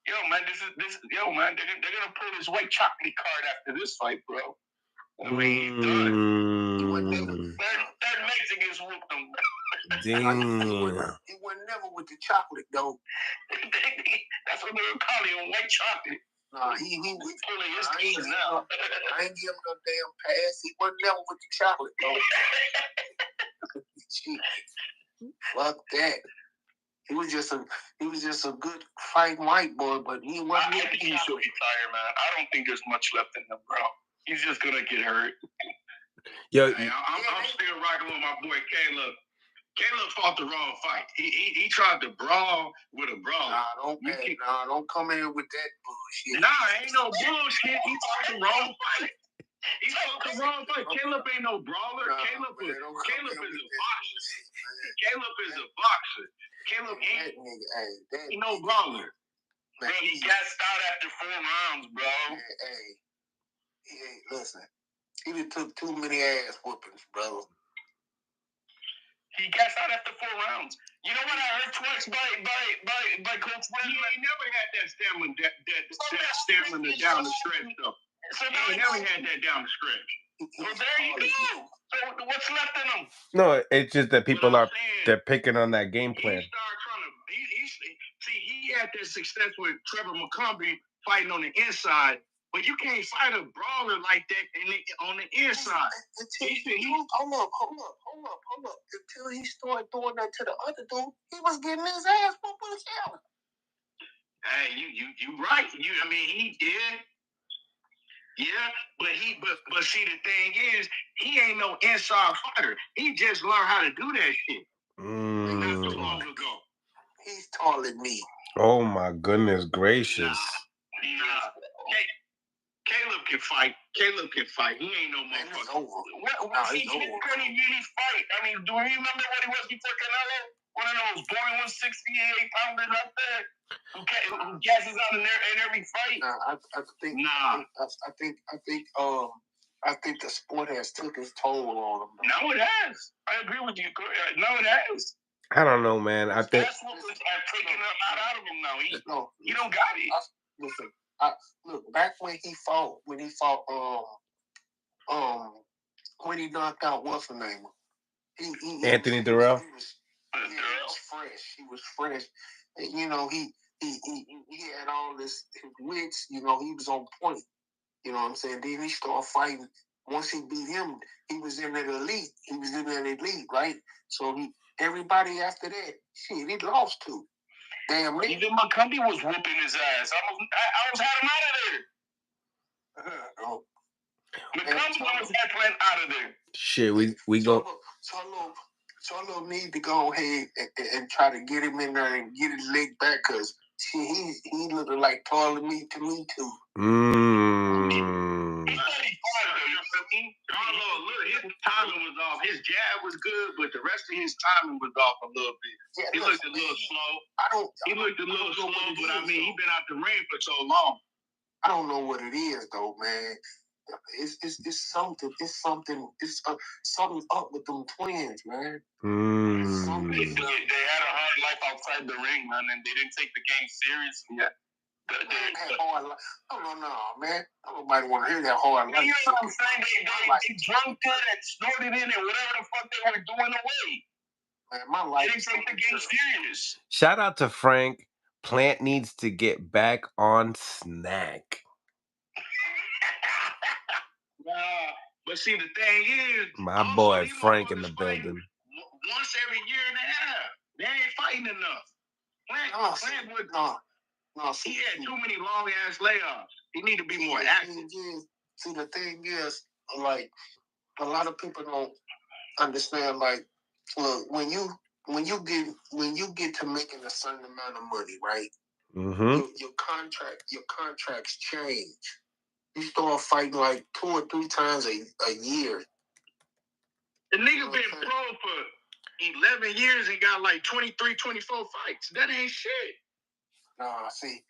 Yo, man, they're gonna pull his white chocolate card after this fight, bro. I mean, he's done. That Mexicans whooped him. Damn. He was never with the chocolate, though. That's what they were calling him, white chocolate. Nah, he was pulling his keys now. I ain't give him no damn pass. He wasn't never with the chocolate, though. Fuck that. He was just a good fighting white boy, but he wasn't. I think he should retire, man. I don't think there's much left in him, bro. He's just gonna get hurt. Yo, I'm still rocking with my boy Caleb. Caleb fought the wrong fight. He tried to brawl with a brawl. Don't come in with that bullshit. Nah, ain't no bullshit. He fought the wrong fight. He fought the wrong fight. Caleb ain't no brawler. Caleb is a boxer. Caleb is a boxer. Caleb ain't no brawler. Bro, he gassed out after 4 rounds, bro. Hey, listen. He done took too many ass whoopings, brother. He gets out after 4 rounds. You know what I heard twice by Coach Webb? He ain't never had that stamina, that stamina down the stretch, though. So He ain't never had that down the stretch. Well, there you go. So what's left in him? No, it's just that people they're picking on that game plan. He started trying to. He had that success with Trevor McCombie fighting on the inside, but you can't fight a brawler like that on the inside. Hold up. Until he started doing that to the other dude, he was getting his ass whooped with him. Hey, you right. He did. Yeah, but see, the thing is, he ain't no inside fighter. He just learned how to do that shit. Not too long ago. He's taller than me. Oh my goodness gracious! Nah. Caleb can fight. He ain't no motherfucker. He couldn't really fight. I mean, do you remember what he was before Canelo? One of those boring 168 pounders out there who gasses out in every fight. I think the sport has took its toll on him. No, it has. I agree with you. No, it has. I don't know, man. I think that's what was taking a lot out of him now. He don't got it. Listen, look, back when he fought, when he knocked out what's the name? Anthony Durrell. He was fresh. And, he had all this wits. He was on point. You know what I'm saying? Then he started fighting. Once he beat him, he was in that elite. Right? So everybody after that, he lost to. Damn, man. Even McCombie was whooping his ass. I almost had him out of there. McCombie almost had Plant out of there. Shit, we go. Charlo need to go ahead and try to get him in there and get his leg back, because he looking like taller meat to me too. His timing was off. His jab was good, but the rest of his timing was off a little bit. Yeah, he looked a little slow. He looked a little slow, but he been out the ring for so long. I don't know what it is though, man. It's something. It's something up with them twins, man. They had a hard life outside the ring, man, and they didn't take the game seriously yet. No, man. Nobody want to hear that hard life. You know what I'm saying? They drunk it and snorted it and whatever the fuck they were doing away. Man, my life. They didn't take the game serious. Shout out to Frank. Plant needs to get back on snack. But see, the thing is, my boy Frank in the building. Once every year and a half, they ain't fighting enough. He had too many long ass layoffs. He need to be more active. See, the thing is, like, a lot of people don't understand. Like, look, when you get to making a certain amount of money, right? Mm-hmm. Your contracts change. You start fighting like 2 or 3 times a year. The nigga been pro for 11 years and got like 23, 24 fights. That ain't shit. Nah, see.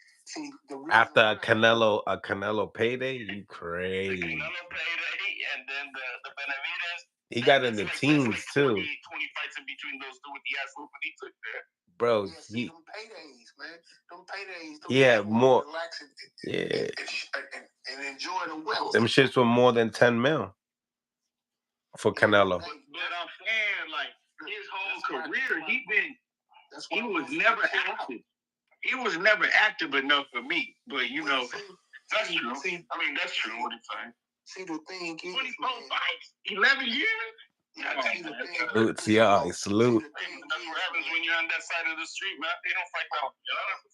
After a Canelo payday, you crazy. The Canelo payday and then the Benavides. He got in the teens too. 20 fights in between those two with the ass whooping he took there. Bro, them paydays, man. Them paydays. Yeah, more. Relax and enjoy the wealth. Them shits were more than 10 mil for Canelo. But I'm saying, like, his whole career, he was never active. He was never active enough for me. But that's true. That's true. What you saying? See, the thing is, 24 fights, 11 years. Salute to y'all. Salute. That's what happens when you're on that side of the street, man. They don't fight out.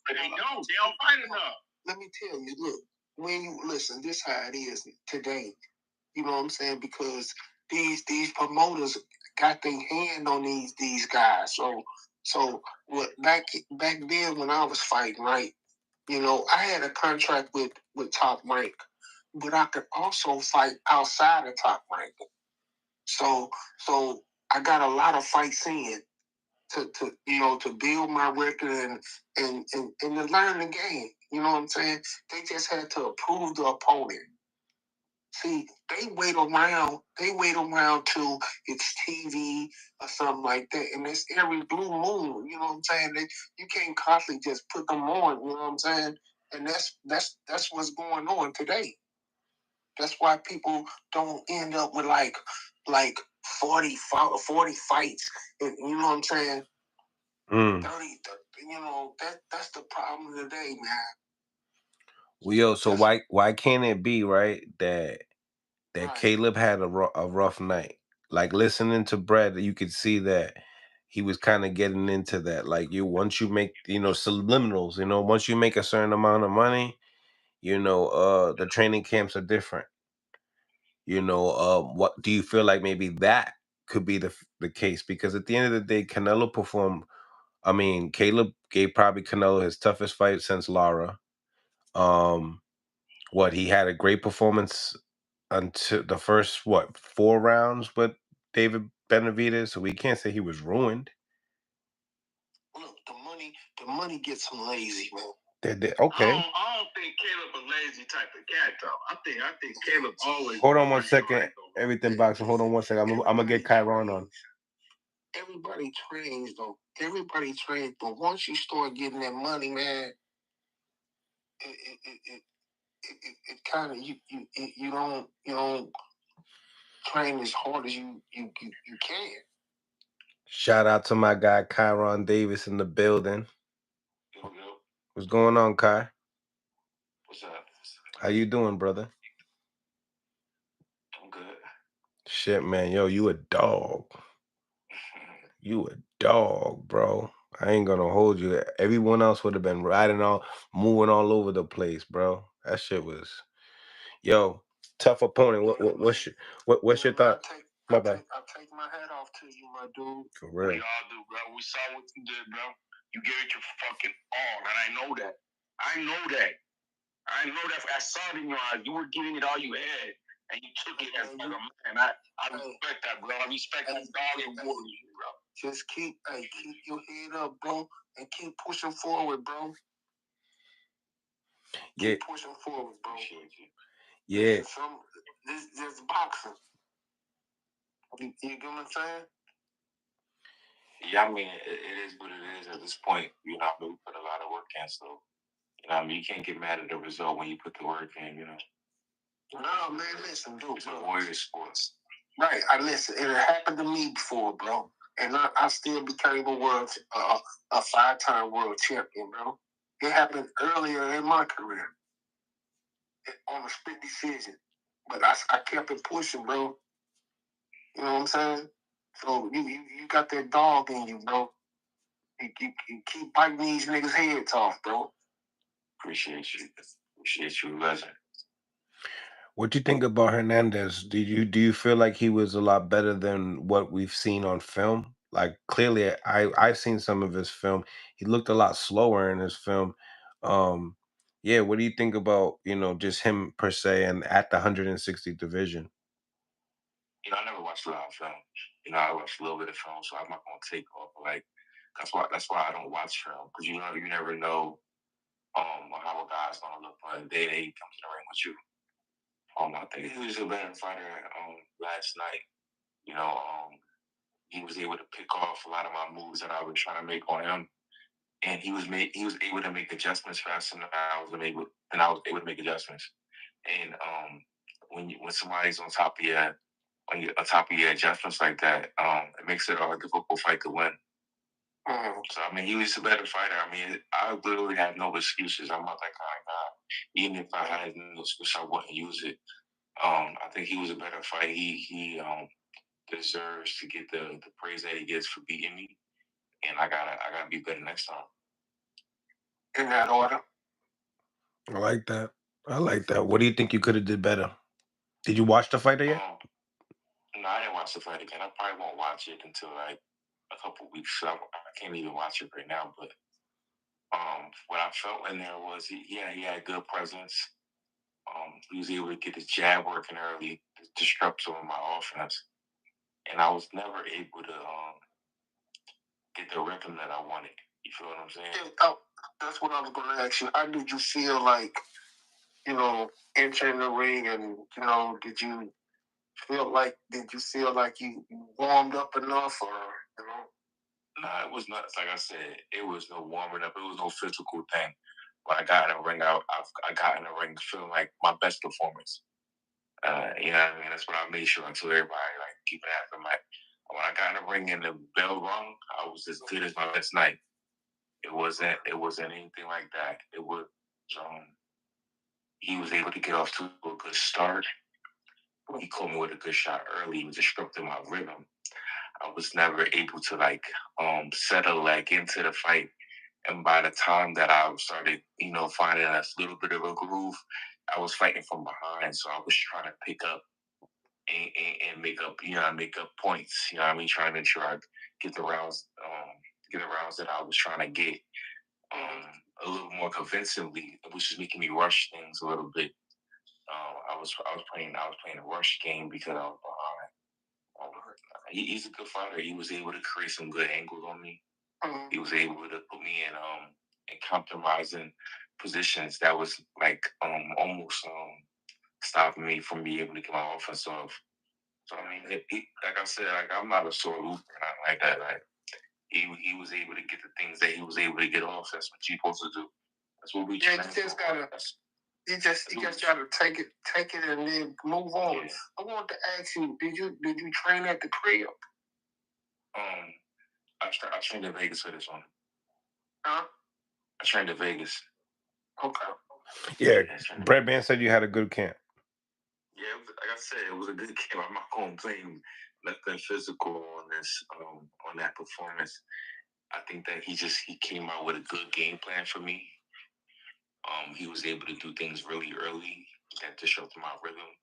They don't fight enough. Let me tell you, look, when you listen, this how it is today. You know what I'm saying? Because these promoters got their hand on these guys. So what back then when I was fighting, right? I had a contract with Top Rank, but I could also fight outside of Top Rank. So I got a lot of fights in to build my record and to learn the game. You know what I'm saying? They just had to approve the opponent. See, they wait around. They wait around till it's TV or something like that, and it's every blue moon. You know what I'm saying? You can't constantly just put them on. You know what I'm saying? And that's what's going on today. That's why people don't end up with like 40 fights. And, you know what I'm saying? 30. You know that's the problem today, man. Well, so why can't it be right that Right. Caleb had a rough night? Like listening to Brad, you could see that he was kind of getting into that. Like once you make subliminals, once you make a certain amount of money, the training camps are different. What do you feel like maybe that could be the case? Because at the end of the day, Canelo performed. I mean, Caleb gave probably Canelo his toughest fight since Lara. He had a great performance until the first 4 rounds with David Benavidez, so we can't say he was ruined. Look, the money gets him lazy, man. Okay. I don't think Caleb a lazy type of cat though. I think Caleb always. Hold on 1 second. Everything boxing. Hold on 1 second. I'm gonna get Kiron on. Everybody trains though. Everybody trains, but once you start getting that money, man, it kind of you don't train as hard as you can. Shout out to my guy Kiron Davis in the building. Yo. What's going on, Kai? What's up? How you doing, brother? I'm good. Shit, man. Yo, you a dog. You a dog, bro. I ain't gonna hold you. Everyone else would have been moving all over the place, bro. That shit was, tough opponent. What's your thought? My bad. I'll take my hat off to you, my dude. For real. We all do, bro. We saw what you did, bro. You gave it your fucking all, and I know that. I saw it in your eyes. You were giving it all you had, and you took it as like a man. I respect that, bro. I respect that dog and warrior, bro. Just keep your head up, bro, and keep pushing forward, bro. Keep pushing forward, bro. Yeah. This boxing. You get what I'm saying? Yeah, I mean, it is what it is at this point. You know, we put a lot of work in, so you can't get mad at the result when you put the work in. No, man, listen, dude. It's a warrior sports. Right, listen. It happened to me before, bro, and I still became a 5-time world champion, bro. It happened earlier in my career on a split decision, but I kept it pushing, bro. You know what I'm saying? So you got that dog in you, bro. You keep biting these niggas' heads off, bro. Appreciate you, legend. What do you think about Hernandez? Do you feel like he was a lot better than what we've seen on film? Like clearly, I've seen some of his film. He looked a lot slower in his film. What do you think about just him per se and at the 160 division? I never watched a lot of film. I watched a little bit of film, so I'm not gonna take off. Like that's why I don't watch film, because you never know how a guy's gonna look on the day that he comes in the ring with you. I think he was a better fighter last night. He was able to pick off a lot of my moves that I was trying to make on him, and he was able to make adjustments faster than I was able to make adjustments. And when somebody's on top of your adjustments like that, it makes it a difficult fight to win. So I mean, he was a better fighter. I mean, I literally have no excuses. I'm not that kind of guy. Even if I had no excuse, I wouldn't use it. I think he was a better fighter. He deserves to get the praise that he gets for beating me, and I gotta be better next time. In that order. I like that. What do you think you could have did better? Did you watch the fight yet? No, I didn't watch the fight again. I probably won't watch it until like a couple weeks. So I can't even watch it right now. But what I felt in there was he had good presence. He was able to get his jab working early to disrupt some of my offense, and I was never able to get the rhythm that I wanted. You feel what I'm saying? Yeah, that's what I was going to ask you. How did you feel like entering the ring, and did you feel like you warmed up enough, or Nah, it was not. Like I said, it was no warming up. It was no physical thing. When I got in the ring, I got in the ring feeling like my best performance. You know what I mean? That's what I made sure I told everybody, like, keep it happening. Like, when I got in the ring and the bell rung, I was as good as my best night. It wasn't anything like that. It was he was able to get off to a good start. He caught me with a good shot early. He was disrupting my rhythm. I was never able to settle into the fight. And by the time that I started, finding a little bit of a groove, I was fighting from behind. So I was trying to pick up and make up, make up points. You know what I mean? Trying to make sure I get the rounds that I was trying to get a little more convincingly, which is making me rush things a little bit. I was playing a rush game because I was behind. He's a good fighter. He was able to create some good angles on me. He was able to put me in compromising positions that was almost stopping me from being able to get my offense off. So I mean, like I said, I'm not a sore loser or nothing like that. Like he was able to get the things that he was able to get off. That's what you're supposed to do. That's what we. Yeah, you just gotta take it and then move on. Yeah. I wanted to ask you, did you train at the crib? I trained in Vegas for this one. Huh? I trained in Vegas. Okay. Yeah, Brett Man said you had a good camp. Yeah, like I said, it was a good camp. I'm not going to blame nothing physical on this, on that performance. I think that he came out with a good game plan for me. He was able to do things really early that disrupted my rhythm,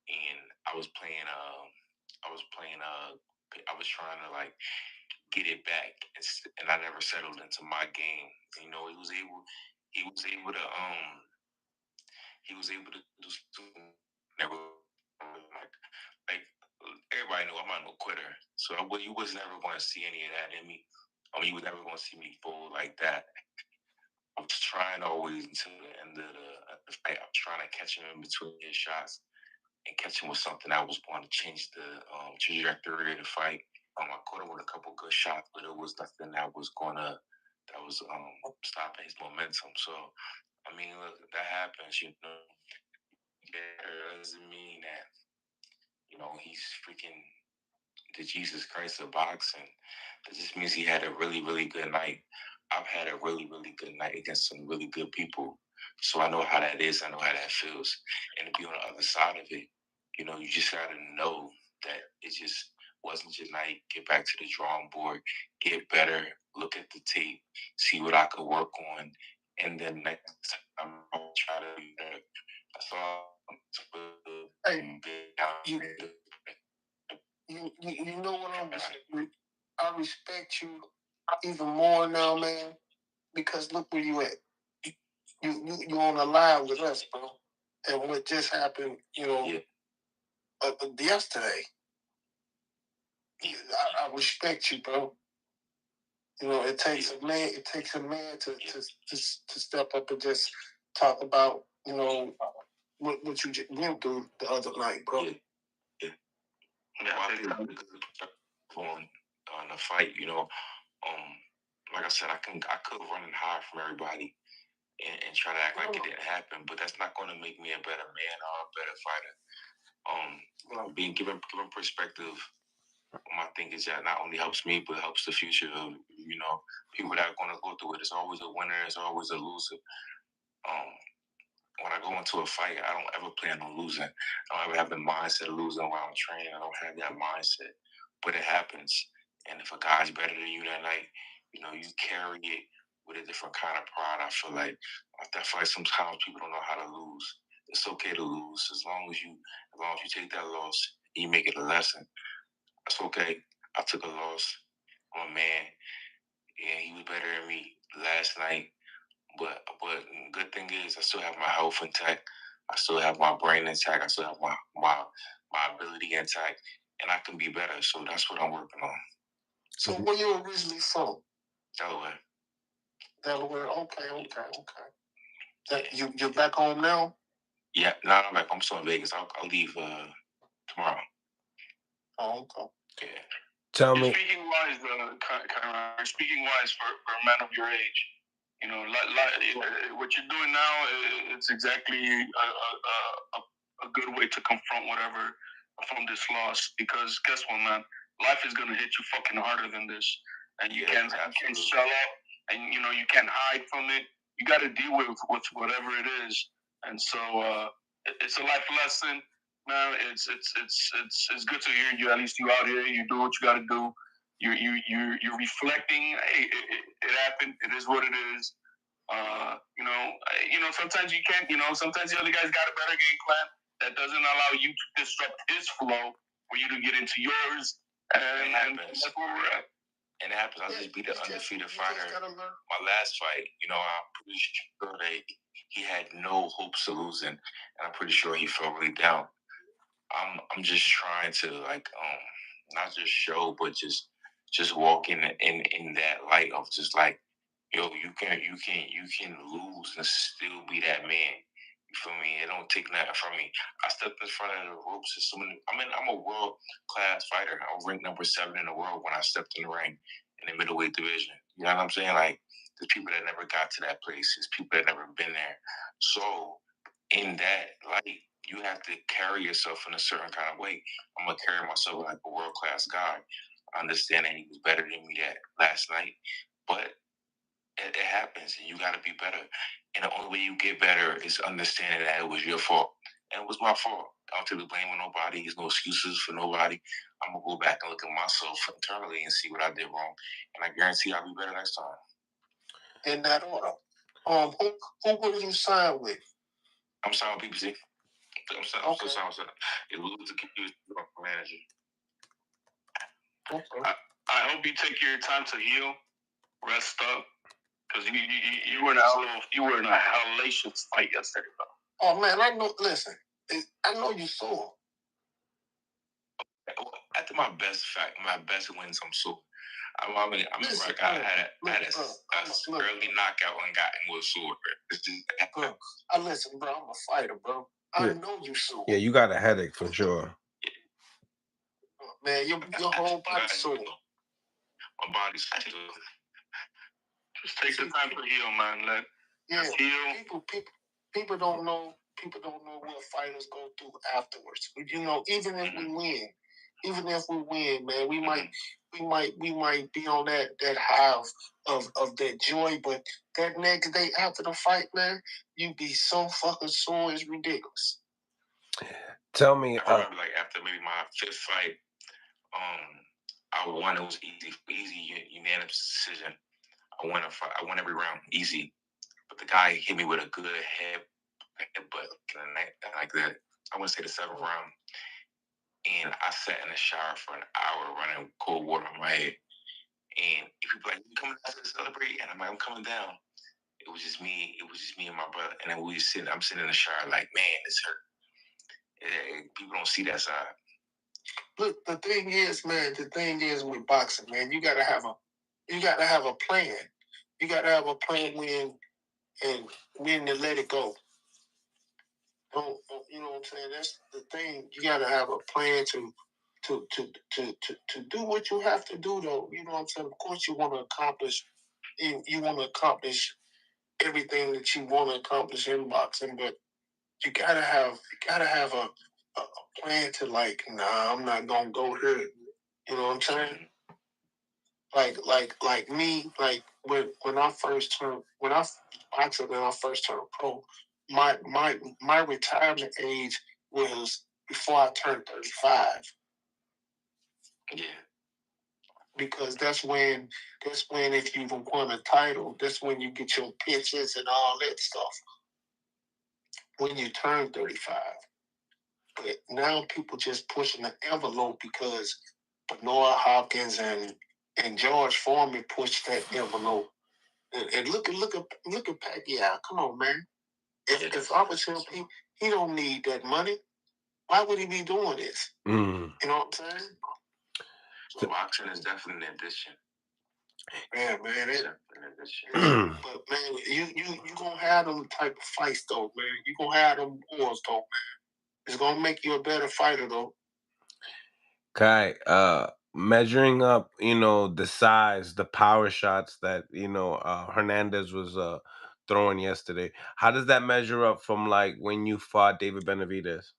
and I was trying to get it back, and I never settled into my game. He was able to do something that was like everybody knew I'm not no quitter, so you was never going to see any of that in me. You was never going to see me fold like that. I was trying always until the end of the fight. I was trying to catch him in between his shots and catch him with something that was going to change the trajectory of the fight. I caught him with a couple good shots, but it was nothing that was stopping his momentum. So, I mean, look, that happens, Yeah, it doesn't mean that, he's freaking the Jesus Christ of boxing. That just means he had a really, really good night. I've had a really, really good night against some really good people. So I know how that is. I know how that feels. And to be on the other side of it, you just got to know that it just wasn't your night. Get back to the drawing board, get better, look at the tape, see what I could work on. And then next time I'll try to be better. That's all. Hey, you know what I respect you even more now, man, because look where you at. You on the live with us, bro. And what just happened, yesterday. I respect you, bro. It takes a man. It takes a man to step up and just talk about what you just went through the other night, bro. Yeah, I think on the fight, like I said, I could run and hide from everybody and try to act like it didn't happen, but that's not going to make me a better man or a better fighter. Being given perspective, my thing is that not only helps me, but helps the future of people that are going to go through it. It's always a winner. It's always a loser. When I go into a fight, I don't ever plan on losing. I don't ever have the mindset of losing while I'm training. I don't have that mindset, but it happens. And if a guy's better than you that night, you carry it with a different kind of pride. I feel like after that fight, sometimes people don't know how to lose. It's okay to lose as long as you take that loss and you make it a lesson. That's okay. I took a loss. I'm a man, and he was better than me last night. But good thing is I still have my health intact. I still have my brain intact. I still have my ability intact, and I can be better. So that's what I'm working on. So where you originally from? Delaware. Delaware. Okay. You're back home now? Yeah, no, I'm still in Vegas. I'll leave tomorrow. Oh, okay. Yeah. Tell me. Speaking wise, speaking wise for a man of your age, you know, what you're doing now, it's exactly a good way to confront whatever from this loss. Because guess what, man, life is gonna hit you fucking harder than this, and you can't sell out, and you know you can't hide from it. You got to deal with whatever it is, and so it's a life lesson. Man, it's good to hear you. At least you out here. You do what you got to do. You're reflecting. Hey, it happened. It is what it is. Sometimes you can't. Sometimes the other guy's got a better game plan that doesn't allow you to disrupt his flow for you to get into yours. And that's where we're at. And it happens. I just beat an undefeated fighter. My last fight, I'm pretty sure that he had no hopes of losing, and I'm pretty sure he felt really down. I'm just trying to not just show, but just walk in that light of just like, yo, you can lose and still be that man. You feel me? It don't take nothing from me. I stepped in front of the ropes. I'm a world class fighter. I was ranked number 7 in the world when I stepped in the ring in the middleweight division. You know what I'm saying? Like, there's people that never got to that place. There's people that never been there. So in that light, you have to carry yourself in a certain kind of way. I'm gonna carry myself like a world class guy. I understand that he was better than me that last night, but it happens, and you got to be better. And the only way you get better is understanding that it was your fault, and it was my fault. I don't take the blame on nobody. There's no excuses for nobody. I'm gonna go back and look at myself internally and see what I did wrong, and I guarantee I'll be better next time. In that order, who will you sign with? I'm signed with PPC. I'm still signed with. It lose to keep you manager. Okay. I hope you take your time to heal, rest up, because you were in a hellacious fight yesterday, bro. Oh man, I know. Listen, I know you sore. After my best wins, I'm sore. I had a early knockout and gotten with a sword. Listen, bro, I'm a fighter, bro. I know you sore. Yeah, you got a headache for sure. Man, your whole body's sore. My body's sore. Just take the time to heal, man. Heal. People don't know. People don't know what fighters go through afterwards. You know, even if we win, man, we might be on that high of that joy, but that next day after the fight, man, you be so fucking sore, it's ridiculous. Tell me, I remember, like, after maybe my 5th fight, I won. It was easy unanimous decision. I won a fight. I won every round, easy. But the guy hit me with a good headbutt like that. I want to say the 7th round. And I sat in the shower for an hour running cold water on my head. And people like, you coming down to celebrate? And I'm like, I'm coming down. It was just me. It was just me and my brother. And then I'm sitting in the shower like, man, this hurt. People don't see that side. Look, the thing is with boxing, man, you gotta have a plan. You gotta have a plan when to let it go. Don't you know what I'm saying? That's the thing. You gotta have a plan to do what you have to do, though. You know what I'm saying? Of course, you want to accomplish everything that you want to accomplish in boxing, but you gotta have a plan to, like, nah, I'm not gonna go here. You know what I'm saying? Like me, like when I first turned pro, my retirement age was before I turned 35. Yeah. Because that's when if you won a title, that's when you get your pensions and all that stuff. When you turn 35. But now people just pushing the envelope because Benoit Hopkins and George Foreman pushed that envelope. And look at Pacquiao. Come on, man. If I was him, he don't need that money. Why would he be doing this? You know what I'm saying? So boxing is definitely an addition. Yeah, man. But man, you gonna have them type of fights though, man. You gonna have them wars though, man. It's gonna make you a better fighter though. Kai, measuring up, the size, the power shots that, Hernandez was throwing yesterday. How does that measure up from like when you fought David Benavidez?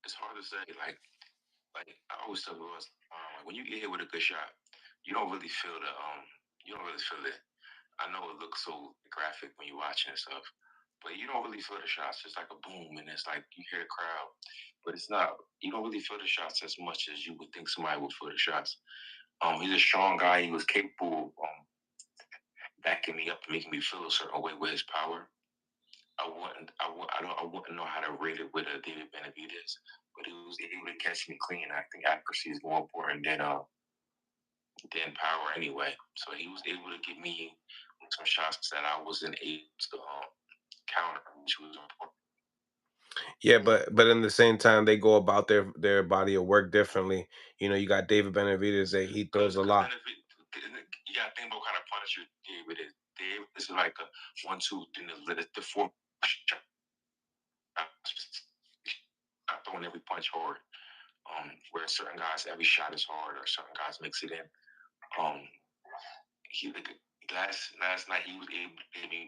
It's hard to say. Like I always tell people, when you get hit with a good shot, you don't really feel it. I know it looks so graphic when you're watching and stuff, but you don't really feel the shots. It's like a boom, and it's like you hear the crowd, but it's not. You don't really feel the shots as much as you would think somebody would feel the shots. He's a strong guy. He was capable of backing me up and making me feel a certain way with his power. I wouldn't know how to rate it with a David Benavidez, but he was able to catch me clean. I think accuracy is more important than power anyway. So he was able to give me some shots that I wasn't able to counter, which was important. Yeah, but in the same time, they go about their body of work differently. You got David Benavidez that he throws a lot. You got to think about what kind of punch David is. David is like a 1, 2, 3, the 4 shot. Not throwing every punch hard. Where certain guys, every shot is hard, or certain guys mix it in. He last night he was able to hit me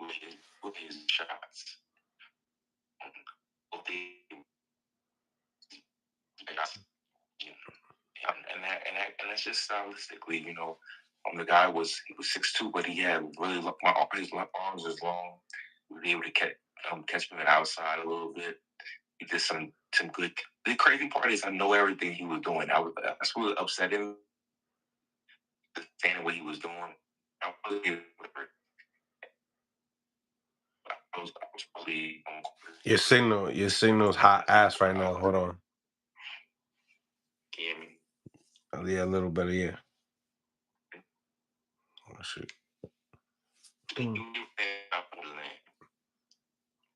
with his shots. And that's just stylistically, the guy was 6'2", but he had really his arms was long. He was able to catch me on the outside a little bit. He did some good. The crazy part is I know everything he was doing. That's really upsetting. Understanding what he was doing. I was really. Your signal's hot ass right now. Hold on. Can you hear me? Yeah, a little better. Yeah. Oh shit.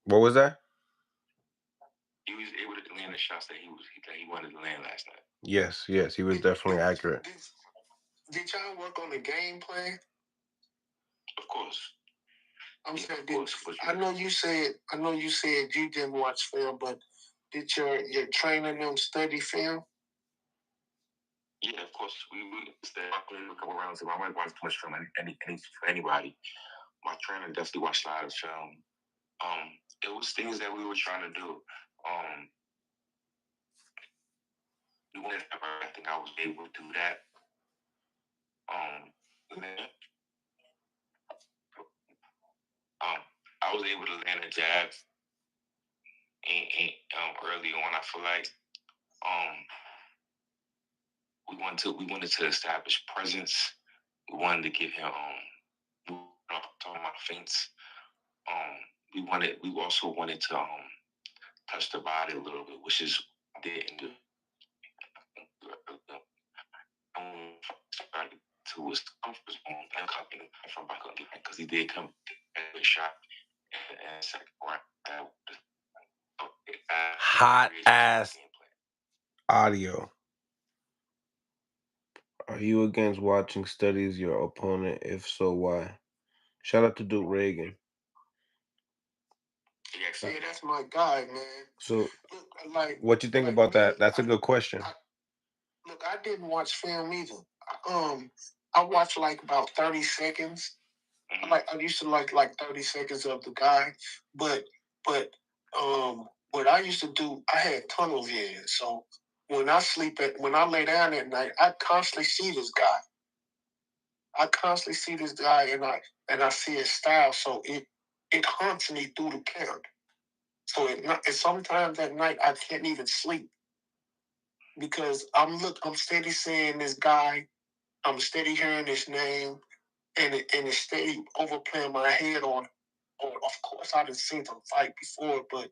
What was that? He was able to land the shots that he wanted to land last night. Yes, he was definitely accurate. Did y'all work on the game plan? Of course. I'm saying, I know you said you didn't watch film, but did your trainer them study film? Yeah, of course. We stayed a couple rounds. If I might watch too much film, anybody. My trainer definitely watched a lot of film. It was things that we were trying to do. I think I was able to do that. I was able to land a jab early on. I feel like we wanted to establish presence. We wanted to give him talking about feints. We also wanted to touch the body a little bit, which is didn't do. Started to his comfort zone and coming from back on because he did come at a shot and second round. Hot ass audio. Are you against watching studies your opponent? If so, why? Shout out to Duke Reagan. Yeah, that's my guy, man. So, what you think about that? That's a good question. I didn't watch film either. I watched like about 30 seconds. I used to like 30 seconds of the guy, but what I used to do, I had tunnel vision. So when I lay down at night, I constantly see this guy. And I see his style. So it haunts me through the character. So and sometimes at night I can't even sleep because I'm steady seeing this guy. I'm steady hearing his name, and it's steady overplaying my head on. Of course, I done seen him fight before, but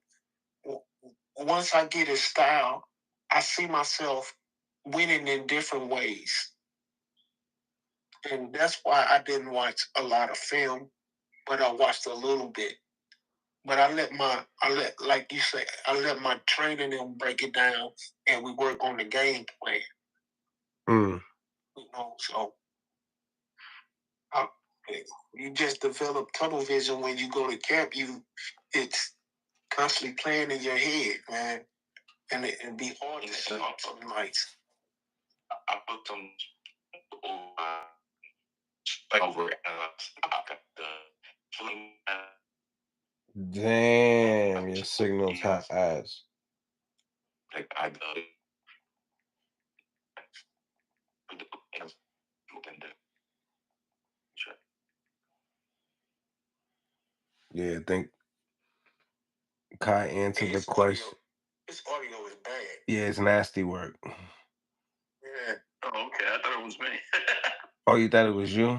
once I get his style, I see myself winning in different ways, and that's why I didn't watch a lot of film, but I watched a little bit. But like you say, I let my training them break it down, and we work on the game plan. So you just develop tunnel vision when you go to camp. It's constantly playing in your head, man, and it'd be hard to sleep some nights. I booked them over Damn, your signal's hot ass. Like Yeah, I think Kai answered the question. His audio is bad. Yeah, it's nasty work. Yeah. Oh, okay. I thought it was me. Oh, you thought it was you?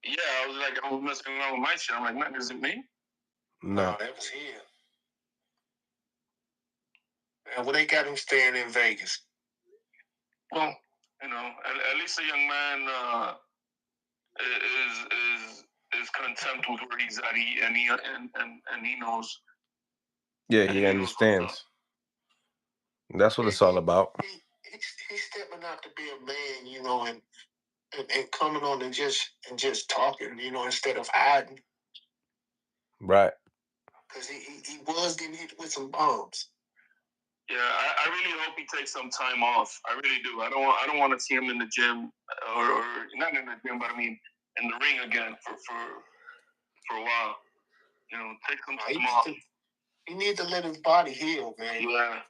Yeah, I was messing around with my shit. I'm like, man, is it me? No. That was him. And well, they got him staying in Vegas. Well, at least a young man is content with where he's at. He knows. Yeah, he understands. That's what it's all about. He's stepping out to be a man, and coming on and just talking, instead of hiding. Right. Because he was getting hit with some bombs. Yeah, I really hope he takes some time off. I really do. I don't want to see him in the gym or not in the gym, but I mean in the ring again for a while. Take some time off. He needs to let his body heal, man. Yeah.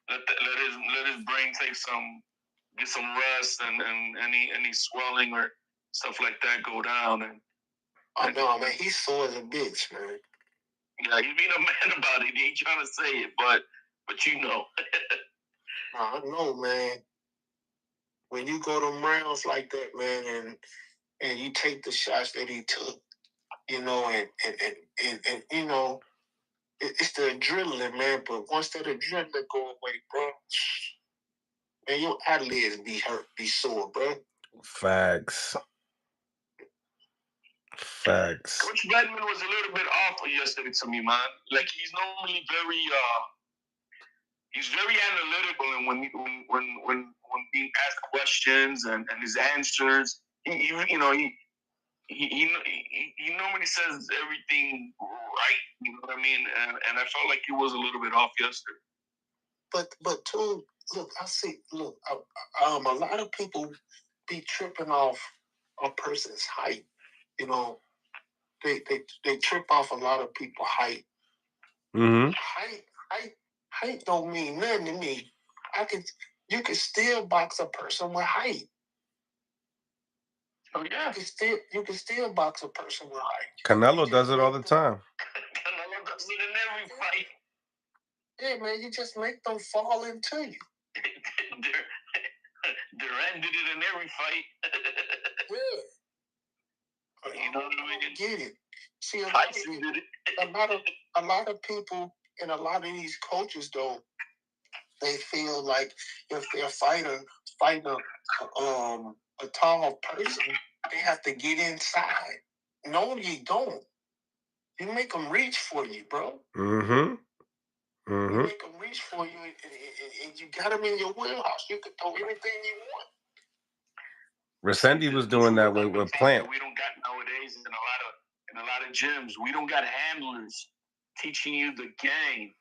Let his brain get some rest and any swelling or stuff like that go down and no, man, he's sore as a bitch, man. Yeah, he's being a man about it. He ain't trying to say it, but you know. I know, man. When you go to rounds like that, man, and you take the shots that he took, and it's the adrenaline, man. But once that adrenaline go away, bro, man, your eyelids be hurt, be sore, bro. Facts. Coach Redman was a little bit off yesterday to me, man. Like he's normally he's very analytical, and when being asked questions and his answers, he normally says everything right. You know what I mean? And I felt like he was a little bit off yesterday. But too, look, a lot of people be tripping off a person's height. They trip off a lot of people's height. Mm-hmm. Height don't mean nothing to me. You can still box a person with height. Oh yeah. You can still box a person with height. Canelo does it all the time. Canelo does it in every fight. Yeah, man, you just make them fall into you. Durant did it in every fight. Yeah. You know what I mean? Get it. See, Tyson did it. a lot of people and a lot of these coaches, though, they feel like if they're fighting a tall person, they have to get inside. No, you don't. You make them reach for you, bro. Mm-hmm. You make them reach for you, and you got them in your wheelhouse. You can throw anything you want. Resendi was doing that with Plant. We don't got nowadays in a lot of gyms. We don't got handlers teaching you the game.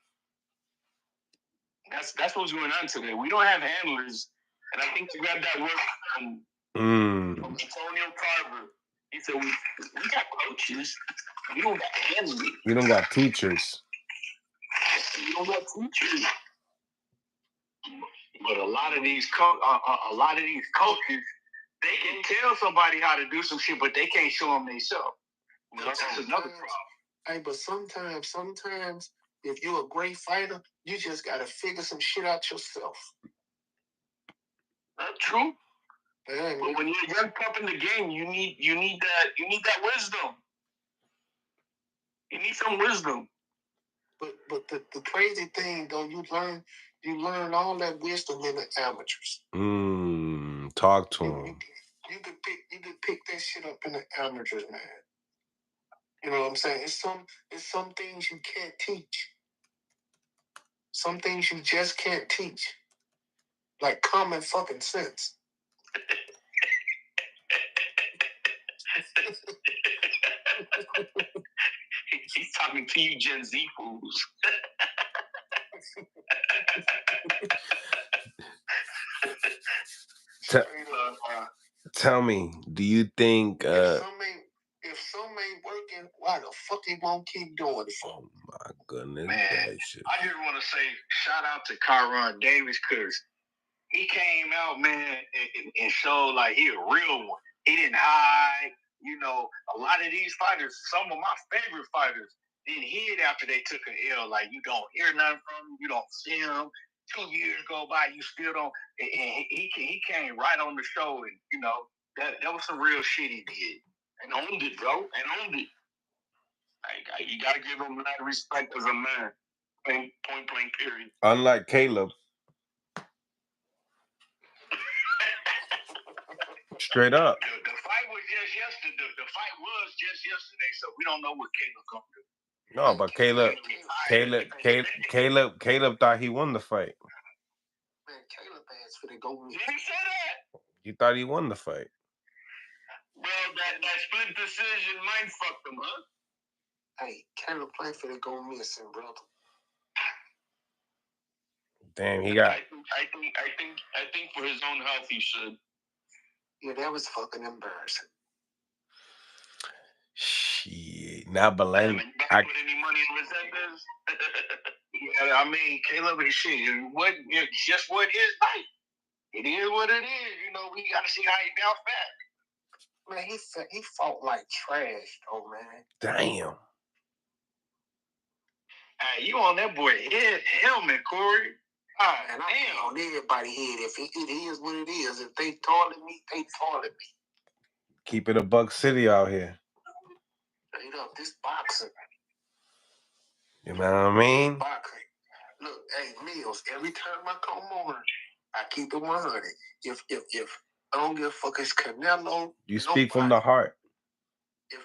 That's what's going on today. We don't have handlers, and I think we got that work from Antonio Carver. He said we got coaches. We don't got handlers. We don't got teachers. We don't got teachers. But a lot of these coaches, they can tell somebody how to do some shit, but they can't show them themselves. That's another problem. Hey, but sometimes, if you're a great fighter, you just gotta figure some shit out yourself. That's true. Yeah, but when you're a young pup in the game, you need that wisdom. You need some wisdom. But the crazy thing though, you learn all that wisdom in the amateurs. Talk to him. You could pick that shit up in the amateurs, man. You know what I'm saying? It's some things you can't teach. Some things you just can't teach. Like common fucking sense. He's talking to you Gen Z fools. Tell me, do you think if some ain't working, why the fuck he won't keep doing it? Oh my goodness, man! I just want to say shout out to Kiron Davis because he came out, man, and showed like he a real one. He didn't hide. You know, a lot of these fighters, some of my favorite fighters, didn't hid after they took an L. Like, you don't hear nothing from him. You don't see him. 2 years go by, you still don't. And he came right on the show, and, you know, that was some real shit he did. And owned it, bro. And owned it. Like, you got to give him that respect as a man. Point blank, period. Unlike Caleb. Straight up. The fight was just yesterday. The fight was just yesterday, so we don't know what Caleb gonna do. No, but Caleb thought he won the fight. Man, Caleb ass finna go. Did he say that? He thought he won the fight. Well, that split decision mind fucked him, huh? Hey, Caleb Plant finna go missing, brother. Damn, he got. I think for his own health, he should. Yeah, that was fucking embarrassing. Shit, now Belen. Put any money in Resendez? Yeah, I mean, Caleb and shit. It's just what his night. It is what it is. You know, we got to see how he bounce back. Man, he fought like trash, though, man. Damn. Hey, you on that boy head helmet, Corey? And I'm on everybody's head. If it is what it is, if they toilet me, they toilet me. Keep it a Buck City out here. Straight up, this boxing. You know what I mean? Boxing. Look, hey, Mills, every time I come on, I keep it 100. If I don't give a fuck, it's Canelo. You speak from the heart. If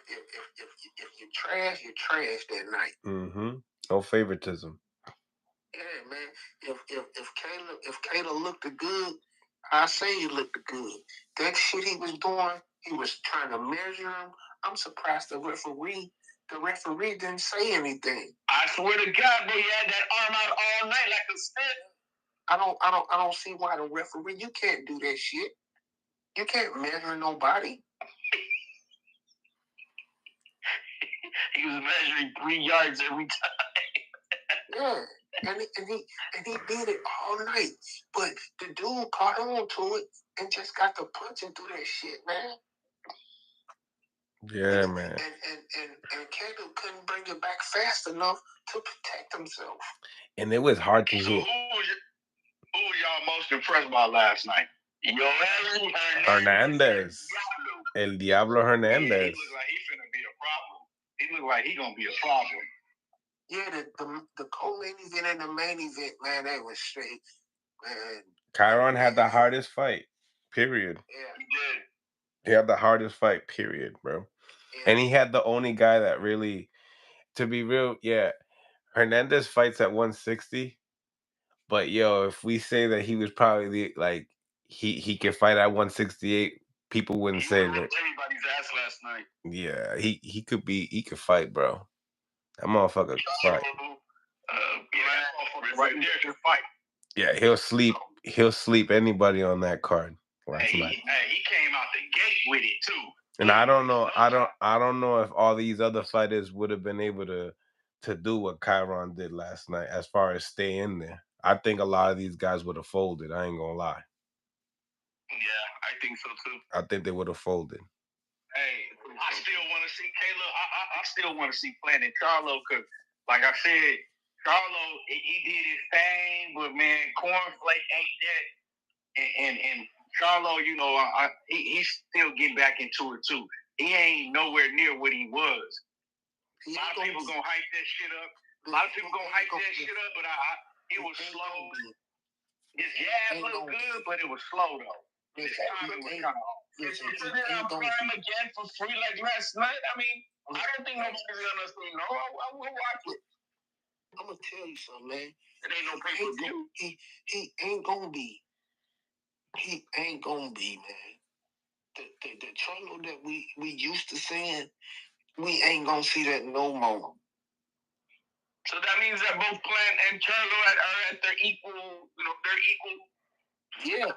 you're trash that night. Mm-hmm. No favoritism. Yeah, man. If Caleb looked good, I say he looked good. That shit he was doing, he was trying to measure him. I'm surprised the referee didn't say anything. I swear to God, they had that arm out all night like a stick. I don't see why the referee, you can't do that shit. You can't measure nobody. He was measuring 3 yards every time. Yeah. And he did it all night. But the dude caught on to it and just got to punching through that shit, man. Yeah, man. And Caleb couldn't bring it back fast enough to protect himself. And it was hard to so hit. Who was y'all most impressed by last night? Hernandez. El Diablo Hernandez. Yeah, he looked like he finna be a problem. He looked like he gonna be a problem. Yeah, the co-main event and the main event, man, that was straight, man. Kiron had the hardest fight, period. Yeah, he did. He had the hardest fight, period, bro. Yeah. And he had the only guy that really, to be real, yeah, Hernandez fights at 160. But yo, if we say that he was probably he could fight at 168, people wouldn't say that. Everybody's ass last night. Yeah, he could fight, bro. That motherfucker could fight. Right there can fight. Yeah, he'll sleep anybody on that card last night. He came out the gate with it too. And I don't know if all these other fighters would have been able to do what Kiron did last night as far as stay in there. I think a lot of these guys would have folded. I ain't gonna lie. Yeah, I think so too. I think they would have folded. Hey, I still want to see Caleb. I still want to see Plant-Charlo because, like I said, Charlo he did his thing, but man, Cornflake ain't that. And Charlo, you know, he's still getting back into it too. He ain't nowhere near what he was. A lot of people gonna hype that shit up. But it was slow. His jab looked good, but it was slow though. His timing was kind of off. Is it in prime again for free like last night? I mean, I don't think nobody's gonna say no. I will watch it. I'm gonna tell you something, man. It ain't no pay-per-view. He ain't gonna be. He ain't gonna be, man. the Charlo that we used to seeing, we ain't gonna see that no more. So that means that both Plant and Charlo are at their equal, they're equal. Yeah.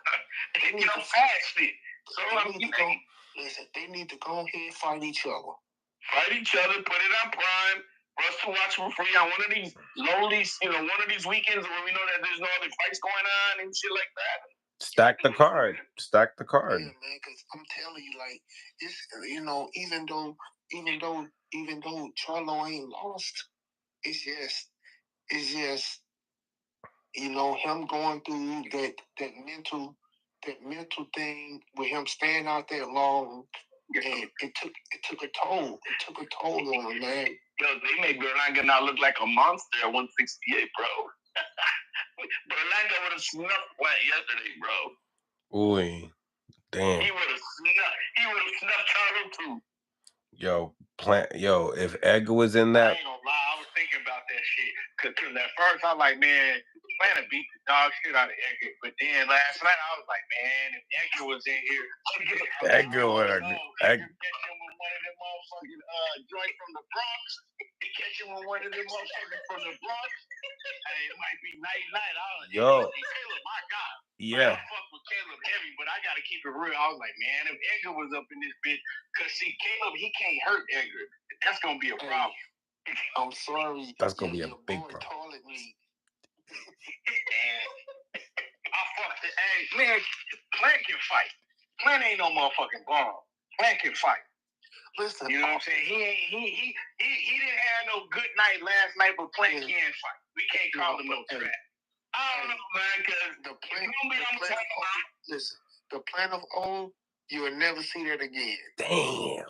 They need to fast it. So they need to go ahead and fight each other. Fight each other, put it on Prime, for us to watch for free on one of these one of these weekends where we know that there's no other fights going on and shit like that. Stack the card. Stack the card. Yeah, man, because I'm telling you, like, it's even though Charlo ain't lost, it's just him going through that mental thing with him staying out there long, and it took a toll. It took a toll on him, man. Yo, they made Berlanga now look like a monster at 168, bro. Berlanga would have snuffed Plant yesterday, bro. Ooh, damn. He would have snuffed Charlo too. Yo, if Edgar was in that, I ain't gonna lie, I was thinking about that shit. Cause at first I was like, man, Plant to beat the dog shit out of Edgar. But then last night I was like, man, if Edgar was in here, Edgar would have. Catch him with one of them motherfucking joint from the Bronx. Catch him with one of them motherfuckers from the Bronx. Hey, it might be night. I was like, Caleb, my God. Yeah. I fuck with Caleb heavy, but I gotta keep it real. I was like, man, if Edgar was up in this bitch, cause see, Caleb, he can't hurt Edgar. That's gonna be a problem. I'm sorry. That's gonna be a big problem. Taller than me. I fucked it. Hey, man, Plant can fight. Plant ain't no motherfucking bomb. Plant can fight. Listen, you know what I'm saying? He didn't have no good night last night, but Plant can fight. We can't call him no trap. I don't know, man, because the Plant of old, you will never see that again. Damn.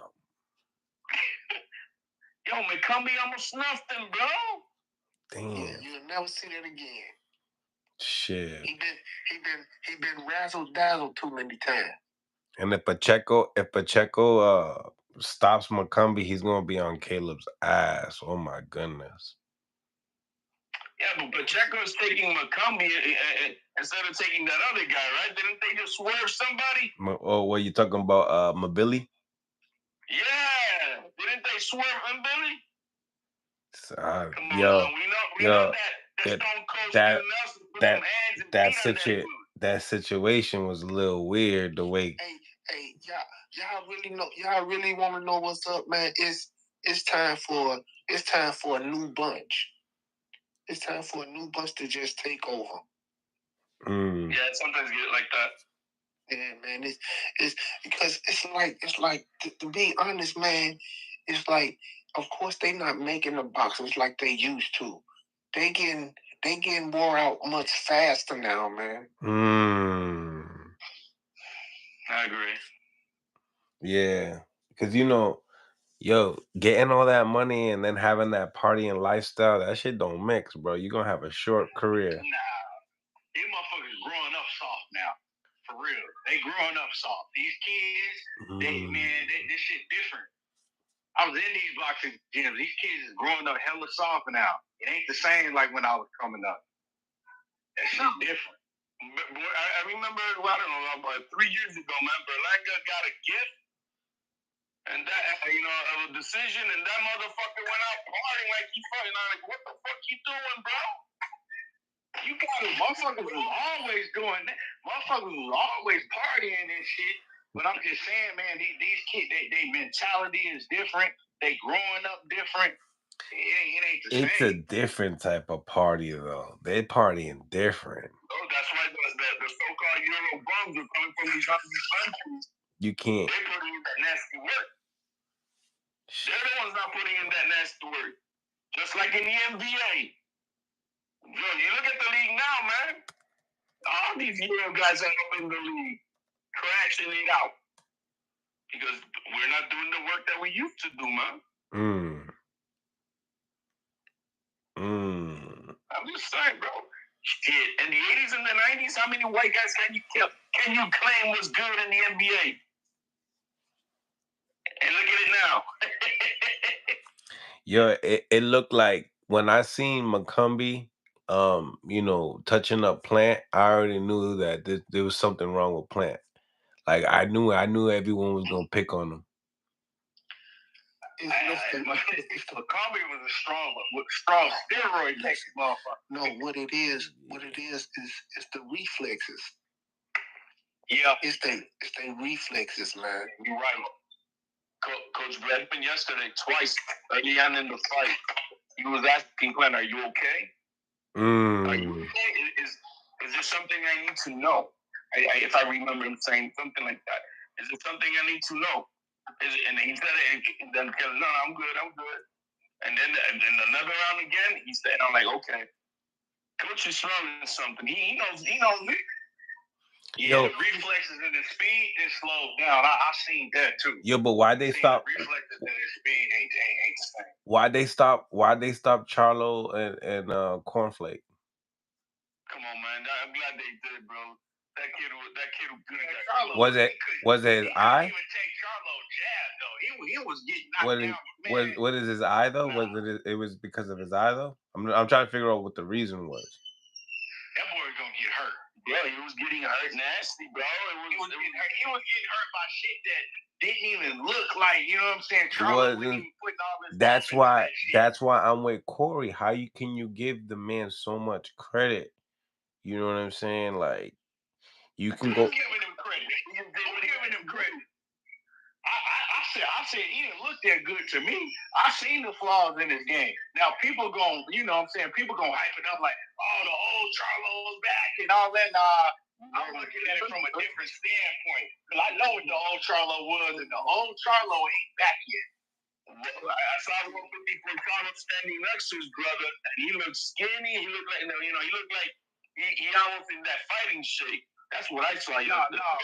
Yo, McCumbee almost snuffed him, bro. Damn. Yeah, you'll never see that again. Shit. He been razzle dazzled too many times. And if Pacheco stops McCumbee, he's gonna be on Caleb's ass. Oh my goodness. Yeah, but Pacheco's taking McCumbee instead of taking that other guy, right? Didn't they just swerve somebody? Oh, what you talking about? Mabili? Yeah. Didn't they swerve him, Billy? Come on, yo, we know that Stone Cold Nelson put them hands and feet on that situation was a little weird. The way. Hey, y'all really want to know what's up, man? It's time for a new bunch. It's time for a new bunch to just take over. Mm. Yeah, sometimes get like that. Yeah, man. It's because it's like to be honest, man. It's like, of course, they not making the boxers like they used to. They getting wore out much faster now, man. I agree. Yeah, because getting all that money and then having that partying lifestyle, that shit don't mix, bro. You're gonna have a short career. Nah, these motherfuckers growing up soft now. For real. They growing up soft. These kids, this shit different. I was in these boxing gyms. These kids is growing up hella soft now. It ain't the same like when I was coming up. That shit different. But I remember, I don't know, about 3 years ago, man, Berlanga got a gift. And that, a decision, and that motherfucker went out partying like he fucking, like, what the fuck you doing, bro? You got it. Motherfuckers was always doing that. Motherfuckers was always partying and shit. But I'm just saying, man, these kids, they mentality is different. They growing up different. It ain't the same. It's a different type of party, though. They partying different. Oh, that's why the so-called Euro bums are coming from these other countries. You can't. They're putting in that nasty work. They're the ones not putting in that nasty work. Just like in the NBA. Yo, you look at the league now, man. All these Euro guys are up in the league, crashing it out. Because we're not doing the work that we used to do, man. I'm just saying, bro. Shit. In the 80s and the 90s, how many white guys can you claim was good in the NBA? And look at it now. Yo, it looked like when I seen McCumbee, touching up Plant, I already knew that there was something wrong with Plant. Like I knew everyone was gonna pick on him. Comedy was a strong steroid next motherfucker. No, what it is the reflexes. Yeah, it's they reflexes, man. You're right. Coach Bledman yesterday twice early on in the fight, he was asking Glenn, "Are you okay? Are you okay? Is there something I need to know?" If I remember him saying something like that, is there something I need to know? And he said it, and then no, I'm good. And then another round again, he said, "I'm like, okay, Coach is smelling something. He knows me." Yeah, the reflexes and the speed is slowed down. I seen that too. Yo, but why they stop? The reflexes and the speed ain't the same. Why they stop Charlo and Cornflake? Come on, man. I'm glad they did, bro. That kid was good. Charlo, was it his eye? He even take Charlo jab though. He was getting knocked down. What is his eye though? Nah. It was because of his eye though? I'm trying to figure out what the reason was. That boy was gonna get hurt. Yeah, he was getting hurt nasty, bro. He was getting hurt by shit that didn't even look like, you know what I'm saying? Charlo wasn't even putting all this. That's why I'm with Corey. How can you give the man so much credit? You know what I'm saying? Like you can go. I'm giving him credit. I said he didn't look that good to me. I seen the flaws in his game. Now people gonna, you know what I'm saying? People gonna hype it up like, oh, the old Charlo's back and all that. Nah, I'm looking at it from a different standpoint. Because I know what the old Charlo was, and the old Charlo ain't back yet. I saw 154 Charlo standing next to his brother, and he looked skinny. He looked like, he looked like he almost in that fighting shape. That's what I saw. Jermall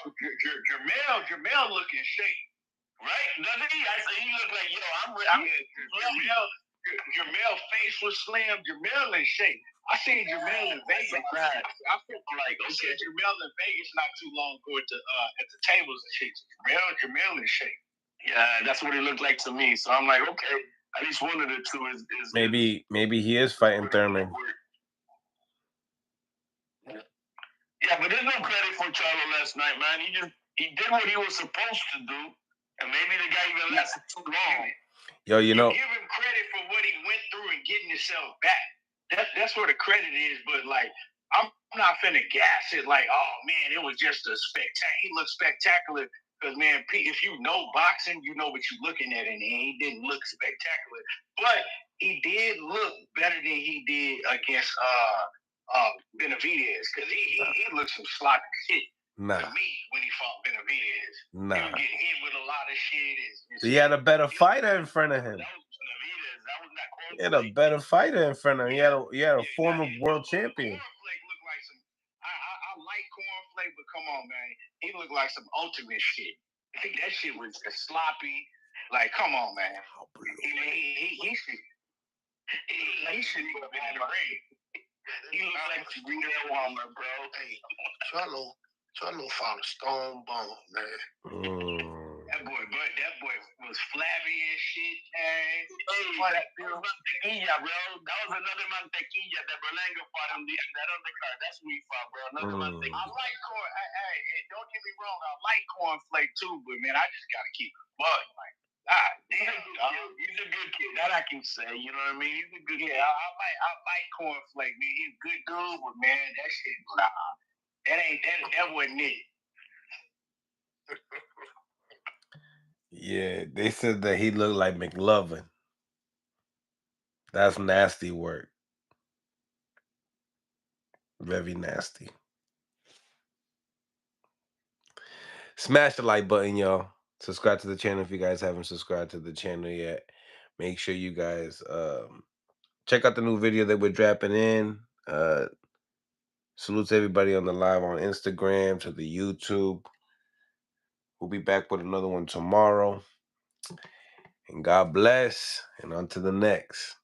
looking shape. Right? Doesn't he? I say he looked like, Jermall's face was slim. Jermall in shape. I seen Jermall in Vegas. I feel like, okay, Jermall in Vegas not too long ago at the tables and shit. Jermall in shape. Yeah, that's what it looked like to me. So I'm like, okay, at least one of the two is maybe he is fighting Thurman. Yeah, but there's no credit for Charlo last night, man. He did what he was supposed to do. And maybe the guy even lasted too long. Yo, you know, give him credit for what he went through and getting himself back. That's where the credit is. But like, I'm not finna gas it like, oh man, it was just a spectacular. He looked spectacular because man, if you know boxing, you know what you're looking at, and he didn't look spectacular, but he did look better than he did against Benavidez because he looked some sloppy shit. Nah. To me, when he fought Benavidez, nah. He was getting hit with a lot of shit. He had a better fighter in front of him. That was Benavidez. That was not Cornflake. He had a better fighter in front of him. He had a former world champion. Cornflake looked like some. I like Cornflake, but come on, man, he looked like some ultimate shit. I think that shit was just sloppy. Like, come on, man. He should have been in the ring. He looked like a real Walmart, bro. Hey, Charlo fought a stone bone, man. That boy was flabby as shit, man. Mantequilla, bro. That was another Mantequilla that Berlanga fought on that undercard. That's who he fought, bro. Another Mantequilla. I like Corn. Hey, don't get me wrong. I like Cornflake too, but man, I just gotta keep it bugged. Like, damn, he's a good kid. That I can say. You know what I mean? He's a good kid. I like Cornflake, man. He's a good dude, but man, that shit, that wasn't it. Yeah, they said that he looked like McLovin. That's nasty work. Very nasty. Smash the like button, y'all. Subscribe to the channel if you guys haven't subscribed to the channel yet. Make sure you guys check out the new video that we're dropping in. Salute to everybody on the live on Instagram, to the YouTube. We'll be back with another one tomorrow. And God bless. And on to the next.